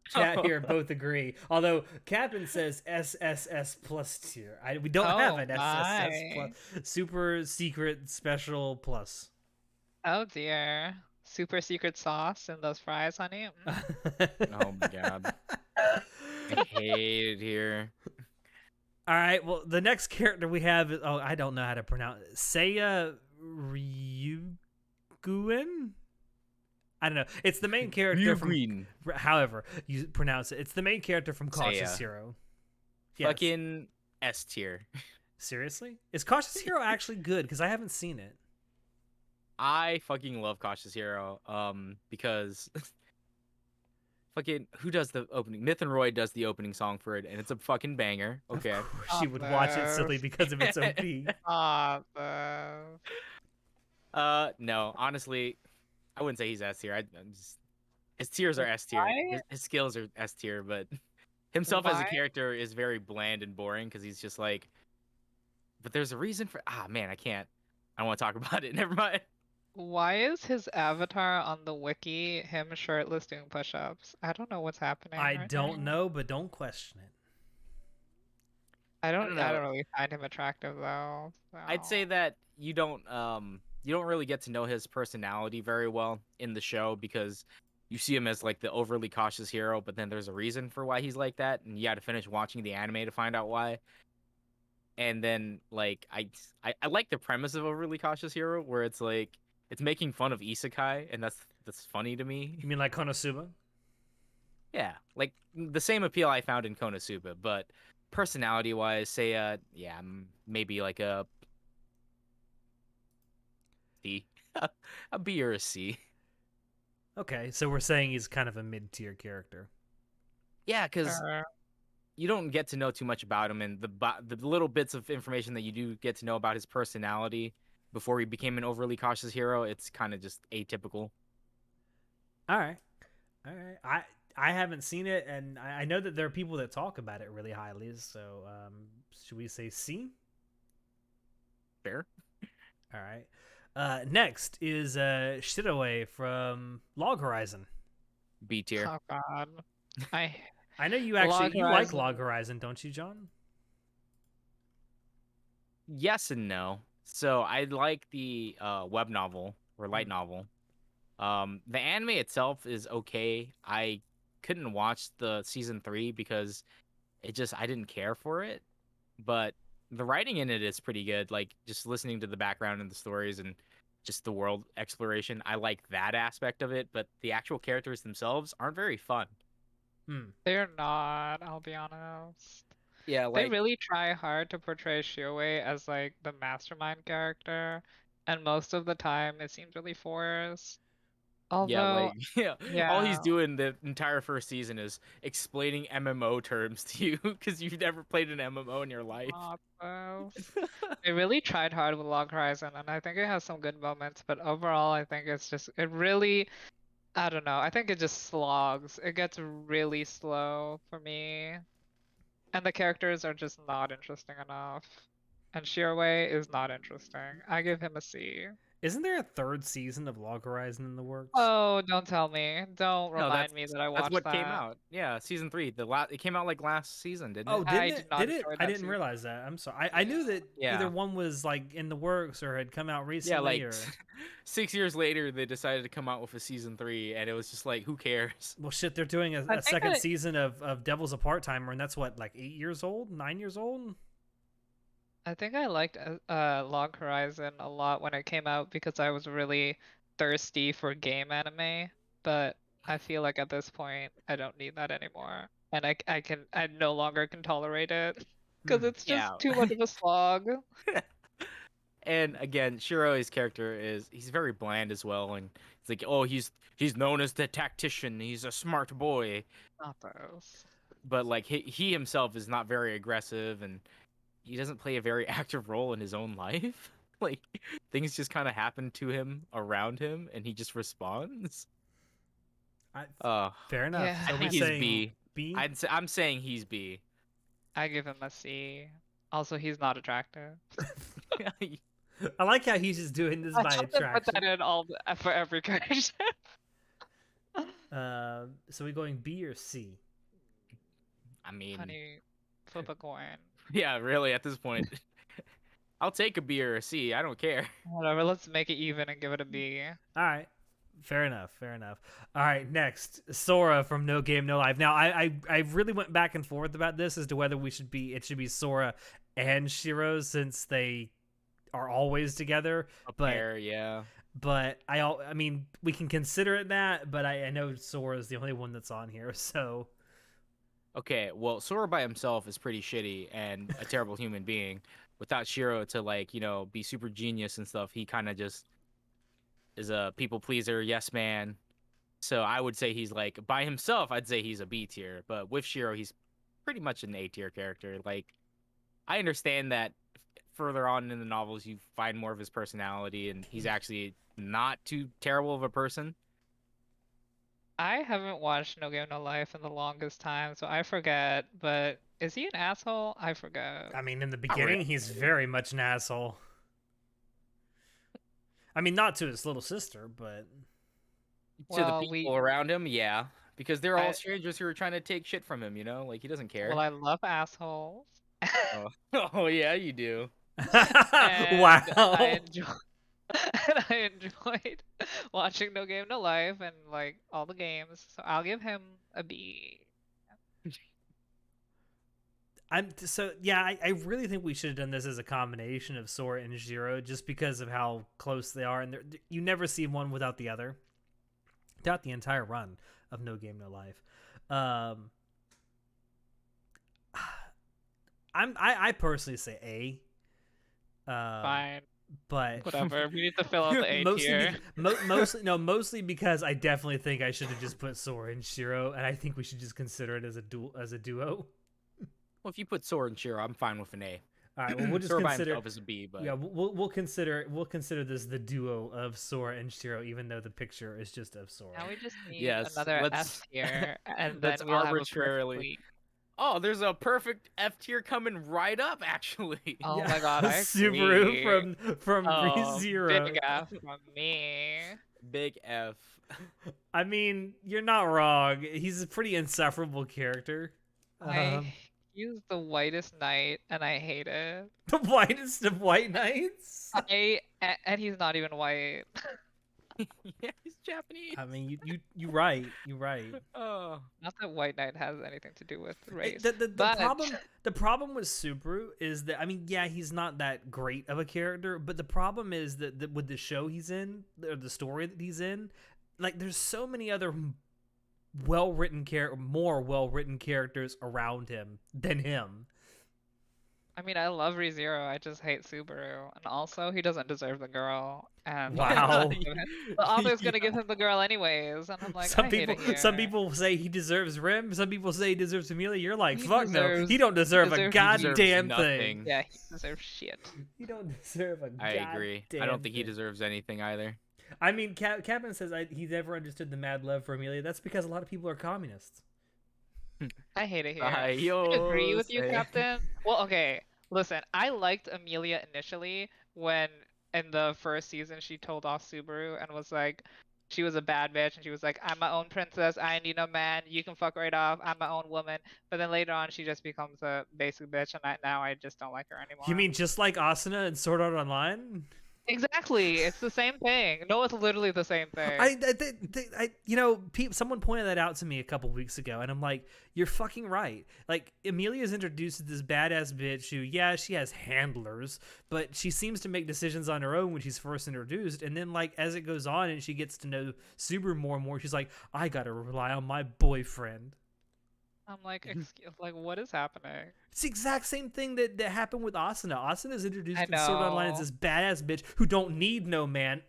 chat here both agree. Although Captain says SSS plus tier. We don't have an SSS plus super secret special plus. Oh dear. Super secret sauce in those fries, honey. Oh my god. I hate it here. All right. Well, the next character we have is I don't know how to pronounce it. Seiya Ryuguen. I don't know. It's the main character from. However you pronounce it, it's the main character from Cautious Hero. Yes. Fucking S tier. Seriously, is Cautious Hero actually good? Because I haven't seen it. I fucking love Cautious Hero. Because fucking who does the opening? Myth and Roy does the opening song for it, and it's a fucking banger. Okay. Of course she would watch it simply because of its OP. No, honestly, I wouldn't say he's S tier. His tiers are S tier. His skills are S tier, but himself as a character is very bland and boring because he's just like. But there's a reason for. Man, I can't. I don't want to talk about it. Never mind. Why is his avatar on the wiki him shirtless doing push-ups? I don't know what's happening. I right don't now. know, but don't question it. I don't know. really find him attractive though. So. I'd say that you don't really get to know his personality very well in the show because you see him as like the overly cautious hero, but then there's a reason for why he's like that, and you got to finish watching the anime to find out why. And then like I like the premise of Overly Cautious Hero where it's like it's making fun of isekai, and that's funny to me. You mean like Konosuba? Yeah, like the same appeal I found in Konosuba, but personality wise, say maybe like a C, a B or a C. Okay, so we're saying he's kind of a mid-tier character. Yeah, because you don't get to know too much about him, and the little bits of information that you do get to know about his personality before he became an overly cautious hero, it's kind of just atypical. All right. I haven't seen it, and I know that there are people that talk about it really highly. So should we say C? Fair. All right. Next is Shirawe from Log Horizon. B tier. Oh God. I know you like Log Horizon, don't you, John? Yes and no. So I like the web novel or light novel. The anime itself is okay. I couldn't watch the season 3 because I didn't care for it. But the writing in it is pretty good. Like just listening to the background and the stories and just the world exploration. I like that aspect of it, but the actual characters themselves aren't very fun. They're not, I'll be honest. Yeah, they really try hard to portray Shioe as like the mastermind character, and most of the time it seems really forced. Although, all he's doing the entire first season is explaining MMO terms to you because you've never played an MMO in your life. They really tried hard with Log Horizon, and I think it has some good moments, but overall I think I don't know. I think it just slogs. It gets really slow for me. And the characters are just not interesting enough. And Shiroway is not interesting. I give him a C. Isn't there a third season of Log Horizon in the works? Oh, don't tell me. Don't remind me that I watched that. That's what came out. Yeah, season 3. It came out like last season, didn't it? Oh, did it? I didn't realize that. I'm sorry. I knew that either one was like in the works or had come out recently. Yeah, like 6 years later, they decided to come out with a season 3, and it was just like, who cares? Well, shit, they're doing I a think second I- season of Devil's a Part-Timer, and that's what, like 8 years old, 9 years old. I think I liked Log Horizon a lot when it came out because I was really thirsty for game anime, but I feel like at this point I don't need that anymore. And I no longer can tolerate it because it's just Yeah. too much of a slog. And again, Shiro's character he's very bland as well, and it's like, oh, he's known as the tactician. He's a smart boy, Not those. but like he himself is not very aggressive, and he doesn't play a very active role in his own life. Like things just kind of happen to him around him, and he just responds. Fair enough. Yeah. So I we're think he's saying B. B. I'm saying he's B. I give him a C. Also, he's not attractive. I like how he's just doing this I by have to put attraction. that in for every character. So we going B or C? I mean, Honey, flip a coin. yeah, really, at this point, I'll take a B or a C. I don't care. Whatever, let's make it even and give it a B. All right. Fair enough. Fair enough. All right. Next, Sora from No Game No Life. Now, I really went back and forth about this as to whether it should be Sora and Shiro, since they are always together. But Pair, yeah. but I mean, we can consider it that. But I know Sora is the only one that's on here. So Okay, well, Sora by himself is pretty shitty and a terrible human being. Without Shiro to like, be super genius and stuff, he kind of just is a people pleaser, yes man. So I would say he's like by himself, I'd say he's a B tier, but with Shiro, he's pretty much an A tier character. Like I understand that further on in the novels, you find more of his personality, and he's actually not too terrible of a person. I haven't watched No Game No Life in the longest time, so I forget, but is he an asshole? I forget. I mean, in the Not really. beginning, he's very much an asshole. I mean, not to his little sister, but To the Well, people around him, yeah, because they're all I- strangers who are trying to take shit from him. Like he doesn't care. Well, I love assholes. Oh. Oh yeah, you do. And wow. I enjoyed watching No Game No Life and like all the games, so I'll give him a B. I really think we should have done this as a combination of Sora and Shiro, just because of how close they are, and you never see one without the other throughout the entire run of No Game No Life. I personally say A. Fine, But whatever. We need to fill out the A tier. mostly because I definitely think I should have just put Sora and Shiro, and I think we should just consider it as a duo. Well, if you put Sora and Shiro, I'm fine with an A. All right, well, we'll just Sora by consider. himself is a B, but Yeah, we'll consider this the duo of Sora and Shiro, even though the picture is just of Sora. Now we just need Yes, another let's- F tier, and then let's we'll have a arbitrarily- perfect week. oh, there's a perfect F tier coming right up, actually. Oh my god, I Subaru agree. from Oh, ReZero. big F from me. Big F. I mean, you're not wrong. He's a pretty insufferable character. He's the whitest knight, and I hate it. The whitest of white knights. And he's not even white. Yeah, he's Japanese. I mean, you right. You right. Oh. Not that white knight has anything to do with race. The but problem with Subaru is that, I mean, yeah, he's not that great of a character, but the problem is that with the show he's in, or the story that he's in, like, there's so many other more well-written characters around him than him. I mean, I love ReZero. I just hate Subaru, and also he doesn't deserve the girl. And Wow. the author's gonna give him the girl anyways, and I'm like, some I hate people it some here. people say he deserves Rim, some people say he deserves Amelia. You're like, He fuck no, deserves- he don't deserve he a deserves goddamn thing. nothing. Yeah, he deserves shit. He don't deserve a I agree. I don't think he thing. deserves anything either. I mean, Captain says he never understood the mad love for Amelia. That's because a lot of people are communists. I hate it here. I I agree with you, say. Captain. Well, okay. Listen, I liked Amelia initially when in the first season she told off Subaru and was like, she was a bad bitch and she was like, I'm my own princess. I ain't need no man. You can fuck right off. I'm my own woman. But then later on, she just becomes a basic bitch, and now I just don't like her anymore. You mean just like Asuna and Sword Art Online? Exactly. It's the same thing. No, it's literally the same thing. Someone pointed that out to me a couple weeks ago, and I'm like, you're fucking right. Like, Amelia's introduced to this badass bitch who, yeah, she has handlers, but she seems to make decisions on her own when she's first introduced, and then, like, as it goes on and she gets to know Subaru more and more, she's like, I gotta rely on my boyfriend. I'm like, like, what is happening? It's the exact same thing that happened with Asuna. Asuna's introduced I in Sword Art Online as know. this badass bitch who don't need no man.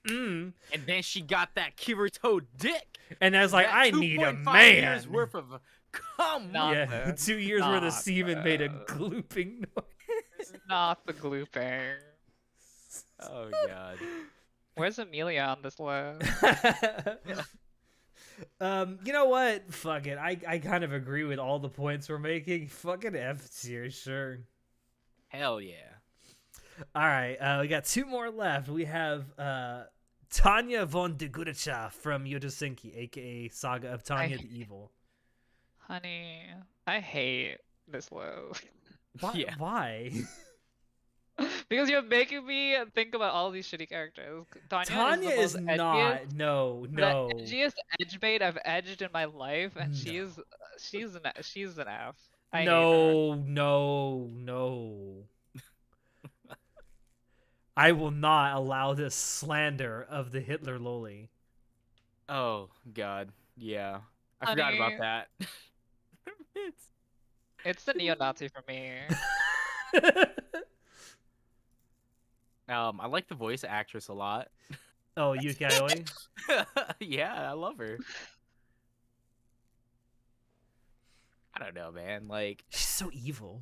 And then she got that Kirito dick. And I was like, That I need a 2.5 man. years worth of cum. Not Yeah, the- 2 years worth of not semen made a the- glooping noise. Not the glooping. Oh god. Where's Amelia on this list? You know what? Fuck it. I kind of agree with all the points we're making. Fucking F tier, sure. Hell yeah. All right, we got 2 more left. We have Tanya von de Gudacha from Yodosenki, aka Saga of Tanya the Evil. Honey, I hate this list. Why? Yeah. Why? Because you're making me think about all these shitty characters. Tanya is the most not. edgiest, No. the edgiest edge bait I've edged in my life, and she's an F. I hate her. No. I will not allow this slander of the Hitler loli. Oh god. Yeah. I forgot about Honey. that. It's the neo-Nazi for me. I like the voice actress a lot. Oh, Yuki Aoi? Yeah, I love her. I don't know, man. Like, She's so evil.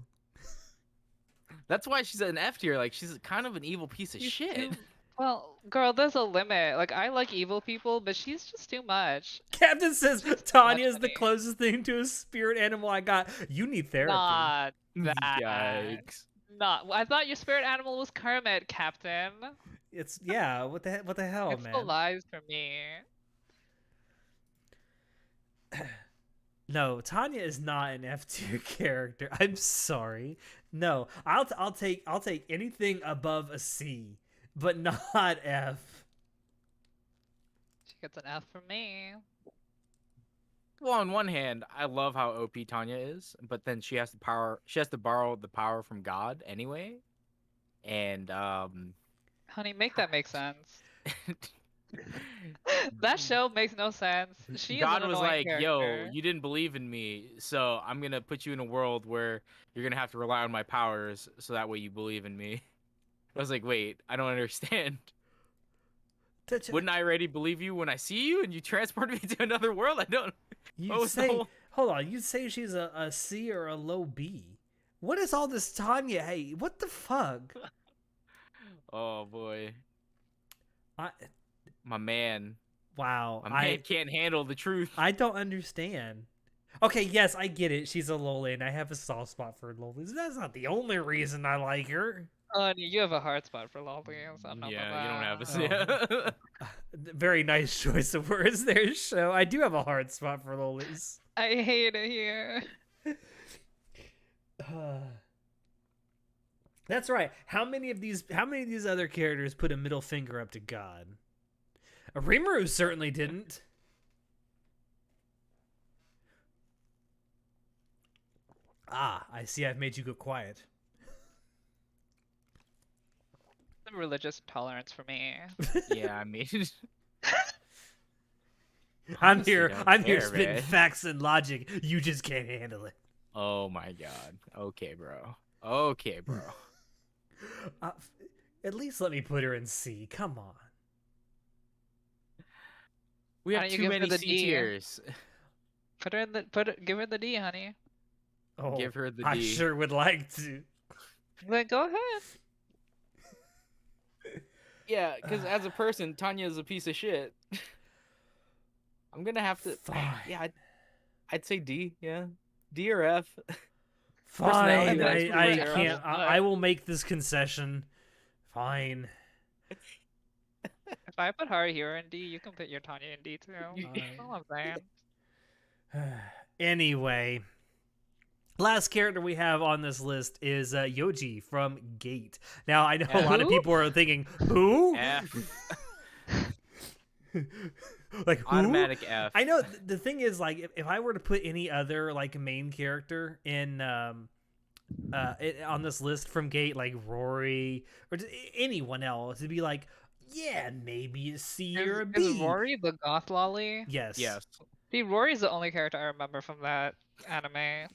that's why she's an F tier. Like, she's kind of an evil piece of You- shit. you- Well, girl, there's a limit. Like, I like evil people, but she's just too much. Captain says Just too Tanya much is the money. closest thing to a spirit animal I got. You need therapy. Not that. Yikes. Not. I thought your spirit animal was Kermit, Captain. It's What the hell, It's the man? lies for me. No, Tanya is not an F tier character. I'm sorry. No, I'll take anything above a C, but not F. She gets an F from me. Well, on one hand, I love how OP Tanya is, but then she has to borrow the power from God anyway. And Honey, make that make sense. That show makes no sense. She is God an was annoying like, "Yo, character. you didn't believe in me, so I'm gonna put you in a world where you're gonna have to rely on my powers, so that way you believe in me." I was like, "Wait, I don't understand. Wouldn't I already believe you when I see you and you transport me to another world? I don't." You say, hold on, you say she's a C or a low B. What is all this Tanya hate? What the fuck? Oh boy, I my man. wow. My man can't handle the truth. I don't understand. Okay, yes, I get it. She's a loli, and I have a soft spot for lolis. That's not the only reason I like her. Honey, you have a hard spot for lollies. I know Yeah, you don't have that. a. Very nice choice of words there, show. I do have a hard spot for lolis. I hate it here. That's right. How many of these other characters put a middle finger up to God? Rimuru certainly didn't. Ah, I see. I've made you go quiet. Some religious intolerance for me. Yeah, I mean. I'm Honestly, here don't care, spitting man. facts and logic. You just can't handle it. Oh my god. Okay, bro. Okay, bro. At least let me put her in C. Come on. We Why have don't you too give her many the C D? tiers. Give her the D, honey. Oh, Give her the I D. sure would like to. Like, go ahead. Yeah, because as a person, Tanya is a piece of shit. I'm gonna have to. Fine. Yeah, I'd say D. Yeah, D or F. Fine. Personality-wise, I pretty can't. terrible. I will make this concession. Fine. If I put Haruhiro in D, you can put your Tanya in D too. Fine. That's all I'm saying. Anyway, Last character we have on this list is Yoji from Gate. Now, I know a lot of Who? people are thinking, who? F. Like, who? Automatic F. I know the thing is, like, if I were to put any other like main character in on this list from Gate, like Rory or just anyone else, it'd be like, yeah, maybe a C or a B. Is Rory the goth lolly? Yes. Yes. See, Rory's the only character I remember from that anime.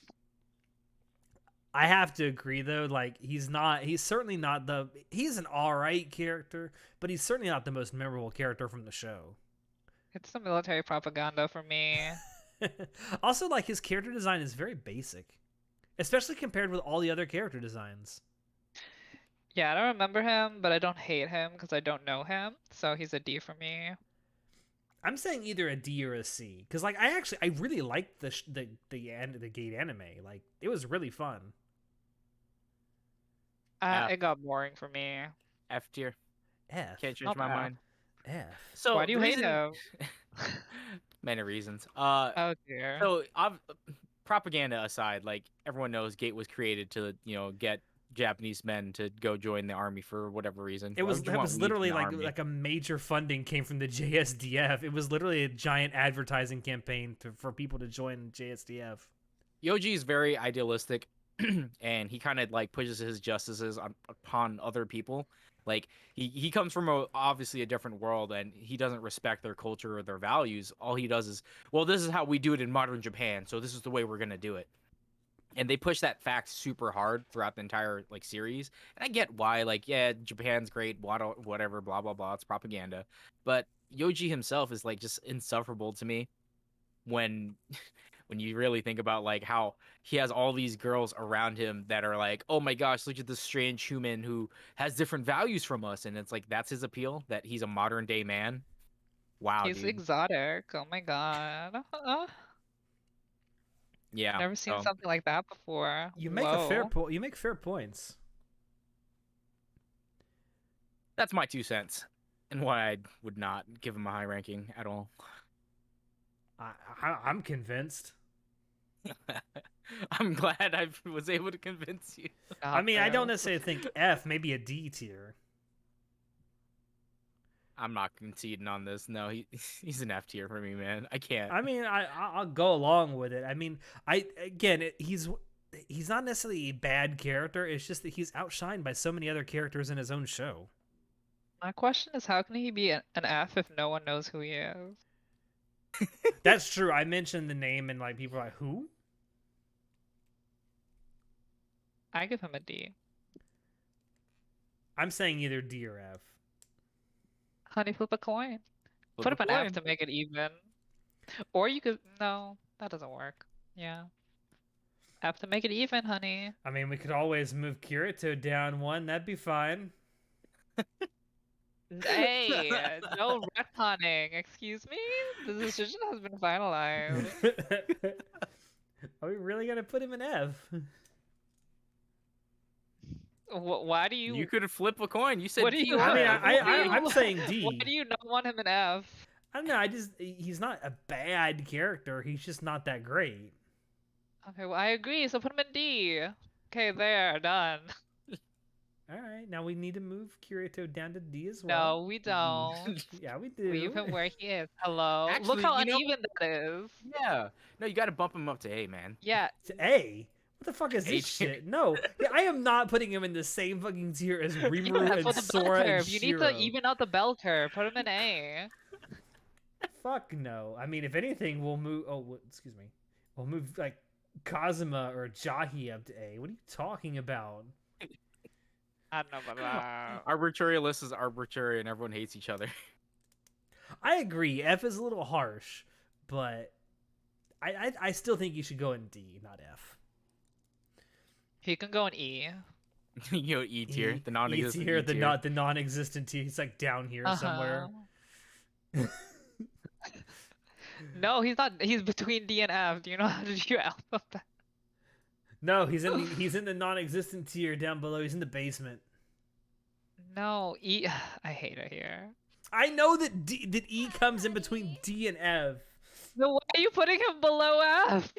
I have to agree though, like he's certainly not he's an alright character, but he's certainly not the most memorable character from the show. It's the military propaganda for me. Also, like his character design is very basic, especially compared with all the other character designs. Yeah, I don't remember him, but I don't hate him because I don't know him, so he's a D for me. I'm saying either a D or a C because, like, I really liked the Gate anime. Like, it was really fun. F. It got boring for me. F tier. F. Can't change Not my bad. mind. F. So Why do you the hate reason- him? Many reasons. Oh dear. So propaganda aside, like everyone knows, Gate was created to get Japanese men to go join the army for whatever reason. It Why was would you that want was weebs literally in the like army? a major funding came from the JSDF. It was literally a giant advertising campaign for people to join JSDF. Yoji is very idealistic, and he kind of like pushes his justices upon other people. Like he comes from obviously a different world, and he doesn't respect their culture or their values. All he does is, well, this is how we do it in modern Japan, so this is the way we're gonna do it. And they push that fact super hard throughout the entire like series. And I get why, like, yeah, Japan's great, whatever, blah blah blah. It's propaganda, but Yoji himself is like just insufferable to me when when you really think about like how he has all these girls around him that are like, oh my gosh, look at this strange human who has different values from us, and it's like that's his appeal, that he's a modern day man. Wow, He's dude. exotic. Oh my god. Yeah, Never seen so something like that before. You make a fair Whoa. point. You make fair points. that's my 2 cents, and why I would not give him a high ranking at all. I'm convinced. I'm glad I was able to convince you. I mean, I don't Not necessarily think F, maybe a D tier. I'm not conceding on this. No, he's an F tier for me, man. I can't. I mean, I'll go along with it. I mean, he's not necessarily a bad character. It's just that he's outshined by so many other characters in his own show. My question is, how can he be an F if no one knows who he is? That's true. I mentioned the name and like people are like, who? I give him a D. I'm saying either D or F. Honey, flip a coin. Flip Put a him an F coin. to make it even. Or you could, no, that doesn't work. Yeah. F to make it even, honey. I mean, we could always move Kirito down one. That'd be fine. Hey, no retconning. Excuse me? The decision has been finalized. Are we really gonna put him in F? Why do you? You could flip a coin. You said What do you? P1. I mean, why I'm saying D. Why do you not want him an F? I don't know. He's not a bad character. He's just not that great. Okay, well I agree. So put him in D. Okay, there, done. All right, now we need to move Kirito down to D as well. No, we don't. Yeah, we do. Leave him where he is. Hello. Actually, Look how you know- uneven that is. Yeah. No, you got to bump him up to A, man. Yeah. To A. What the fuck is A this tier. shit? No, I am not putting him in the same fucking tier as Rimuru Yeah, and for the bell Sora and curve. You need to Chihiro. even out the bell curve. Put him in A. Fuck no. I mean, if anything, we'll move. Oh, excuse me. We'll move like Kazuma or Jahi up to A. What are you talking about? I don't know about that. Arbitrary list is arbitrary, and everyone hates each other. I agree. F is a little harsh, but I still think you should go in D, not F. He can go in E. You know, E tier, the non-existent E tier, E the tier. not the non-existent tier. He's like down here somewhere. Uh-huh. No, he's not. He's between D and F. Do you know how to do your alphabet? No, he's in the non-existent tier down below. He's in the basement. No, E. I hate it here. I know that E comes in between D and F. No, why are you putting him below F?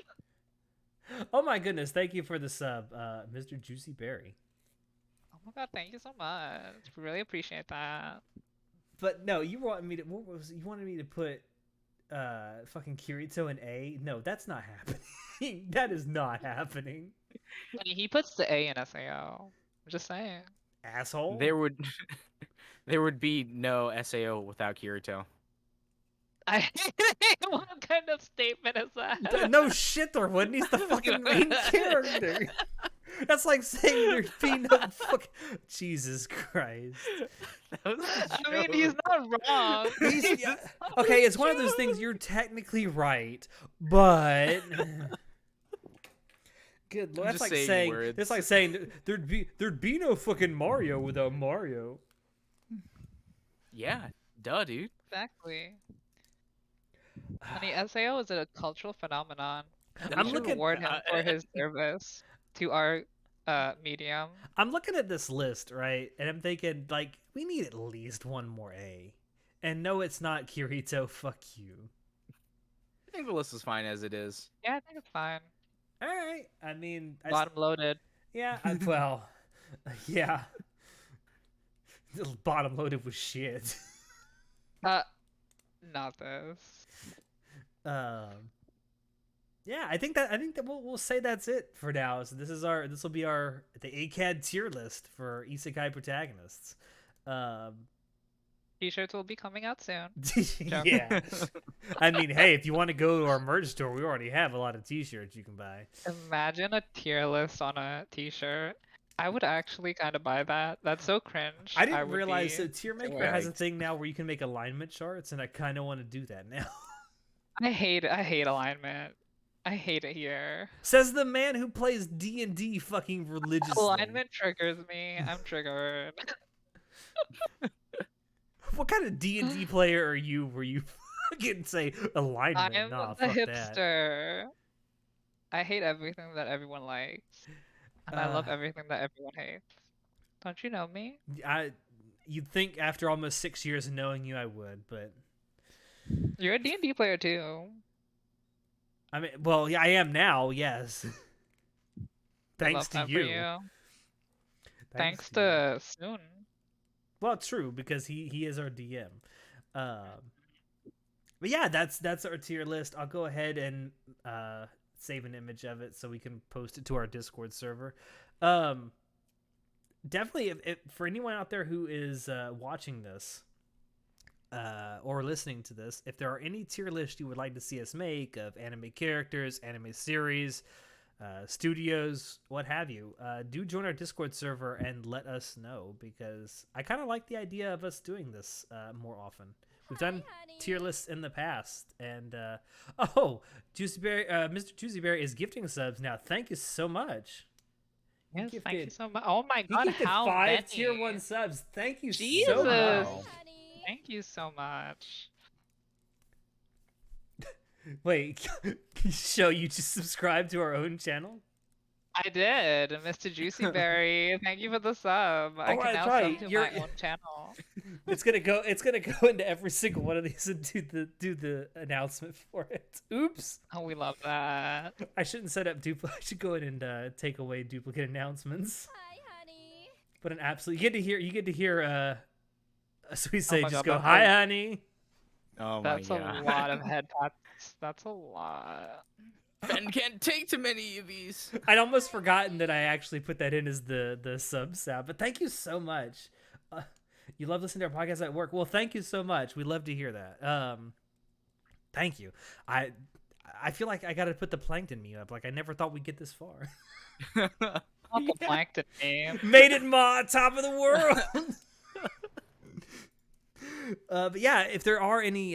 Oh my goodness! Thank you for the sub, Mr. Juicy Berry. Oh my god, thank you so much. Really appreciate that. But no, you wanted me to. What was you wanted me to put? Fucking Kirito in A? No, that's not happening. That is not happening. I mean, he puts the A in SAO. I'm just saying. Asshole. There would there would be no SAO without Kirito. What kind of statement is that? No shit, there wouldn't. He's the fucking main character. That's like saying there'd be no fucking. Jesus Christ. That was a I mean, joke. he's not wrong. He's, yeah, okay, it's one of those things. You're technically right, but good lord, I'm that's just like saying saying words. that's like saying there'd be no fucking Mario without Mario. Yeah, duh, dude. Exactly. I mean, SAO is a cultural phenomenon. I'm We should looking- reward him for his service to our medium. I'm looking at this list, right, and I'm thinking like we need at least one more A. And no, it's not Kirito. Fuck you. I think the list is fine as it is. Yeah, I think it's fine. All right. I mean, Bottom loaded. yeah. Well, yeah. Bottom loaded with shit. Not this. Yeah, I think that we'll say that's it for now. So this will be the ACAD tier list for Isekai protagonists. T-shirts will be coming out soon. Yeah. I mean, hey, if you want to go to our merch store, we already have a lot of T-shirts you can buy. Imagine a tier list on a T-shirt. I would actually kind of buy that. That's so cringe. I didn't would realize be that Tier Maker has a Correct. thing now where you can make alignment charts, and I kind of want to do that now. I hate alignment. I hate it here. Says the man who plays D&D fucking religiously. Alignment triggers me. I'm triggered. What kind of D&D player are you where you fucking say alignment? I'm Nah, the fuck that. hipster. I hate everything that everyone likes. And I love Uh. everything that everyone hates. Don't you know me? You'd think after almost 6 years of knowing you, I would, but You're a D&D player too. I mean, well, yeah, I am now. Yes, I thanks love to that you. for you. Thanks you. to Soon. Well, true, because he is our DM. But yeah, that's our tier list. I'll go ahead and save an image of it so we can post it to our Discord server. Definitely, if for anyone out there who is watching this or listening to this, if there are any tier lists you would like to see us make of anime characters, anime series, studios, what have you, do join our Discord server and let us know, because I kind of like the idea of us doing this more often. We've done tier lists in the past, and Juicy Berry, Mr. Juicy Berry is gifting subs now. Thank you so much. Yes, gifted- thank you so much. Oh my He god, gifted how 5 many? tier 1 subs. Thank you so Jesus. much. Thank you so much. Wait, show you just subscribe to our own channel? I did, Mr. Juicy Berry. Thank you for the sub. I Oh, can that's now right. sub to You're- my own channel. It's gonna go into every single one of these and do the announcement for it. Oops. Oh, we love that. I shouldn't set up I should go ahead and take away duplicate announcements. Hi, honey. But an absolute you get to hear so we say my just God, go that's hi a- honey. Oh That's my a god. lot of head pats. That's a lot. Ben can't take too many of these. I'd almost forgotten that I actually put that in as the sub sound. But thank you so much. You love listening to our podcast at work. Well, thank you so much. We love to hear that. Thank you. I feel like I got to put the plankton meme up. Like I never thought we'd get this far. Not the plankton name. Made it, Ma, top of the world. But yeah, if there are any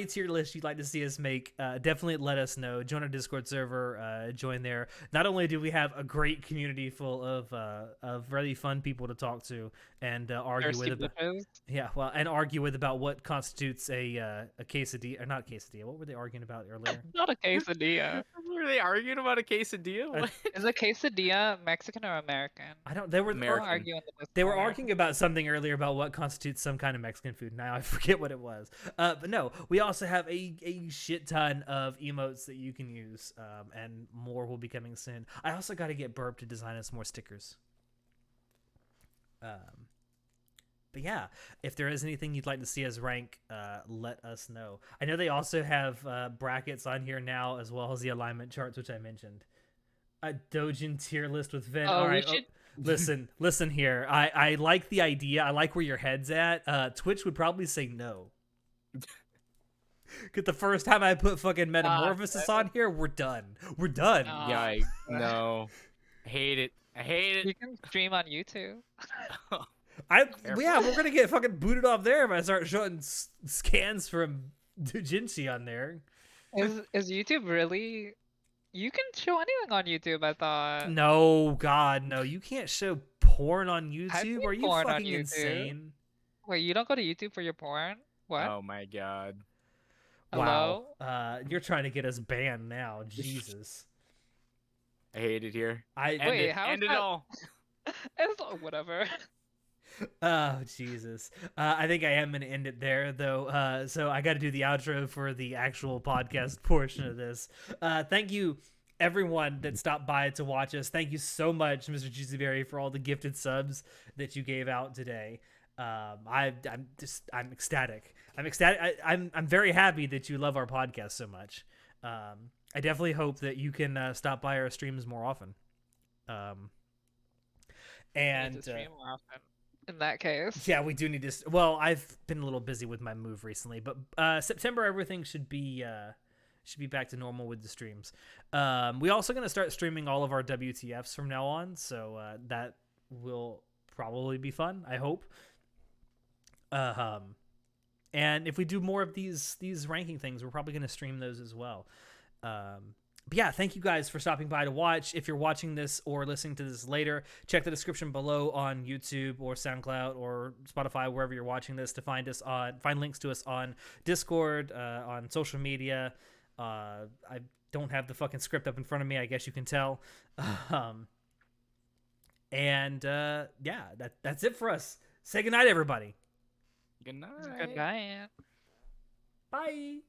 tier lists you'd like to see us make, definitely let us know. Join our Discord server. Join there. Not only do we have a great community full of really fun people to talk to and argue Thirsty with about, bitches. and argue with about what constitutes a quesadilla or not quesadilla. What were they arguing about earlier? Not a quesadilla. were they arguing about a quesadilla? What? Is a quesadilla Mexican or American? I don't. They were We'll American. argue in the They were Discord. arguing about something earlier about what constitutes some kind of Mexican food. Now I forget what it was. But no, we also have a shit ton of emotes that you can use, and more will be coming soon. I also got to get Burp to design us more stickers. But yeah, if there is anything you'd like to see us rank, let us know. I know they also have brackets on here now, as well as the alignment charts, which I mentioned. A Dojin tier list with Ven. Oh, All we right, should- listen here. I like the idea. I like where your head's at. Twitch would probably say no. Cause the first time I put fucking Metamorphosis on here, we're done. We're done. No. Yikes! No, I hate it. I hate You it. can stream on YouTube. Yeah, we're gonna get fucking booted off there if I start showing scans from Dojinshi on there. Is YouTube really? You can show anything on YouTube. I thought. No, God, no. You can't show porn on YouTube. seen Are you porn on fucking YouTube. insane? Wait, you don't go to YouTube for your porn? What? Oh my god. Hello? Wow. You're trying to get us banned now. Jesus. I hate it here. I End Wait, it. how is End it that- all. It's whatever. Oh, Jesus. I think I am going to end it there, though. So I got to do the outro for the actual podcast portion of this. Thank you, everyone that stopped by to watch us. Thank you so much, Mr. Juicyberry, for all the gifted subs that you gave out today. I'm ecstatic. I'm ecstatic. I'm very happy that you love our podcast so much. I definitely hope that you can stop by our streams more often. Need to stream more often. In that case. Yeah, we do need to. Well, I've been a little busy with my move recently, but September everything should be back to normal with the streams. We also going to start streaming all of our WTFs from now on, so that will probably be fun. I hope. And if we do more of these ranking things, we're probably going to stream those as well. But yeah, thank you guys for stopping by to watch. If you're watching this or listening to this later, check the description below on YouTube or SoundCloud or Spotify, wherever you're watching this, to find links to us on Discord, on social media. I don't have the fucking script up in front of me. I guess you can tell. Yeah, that's it for us. Say goodnight, everybody. Good night. Good night. Bye.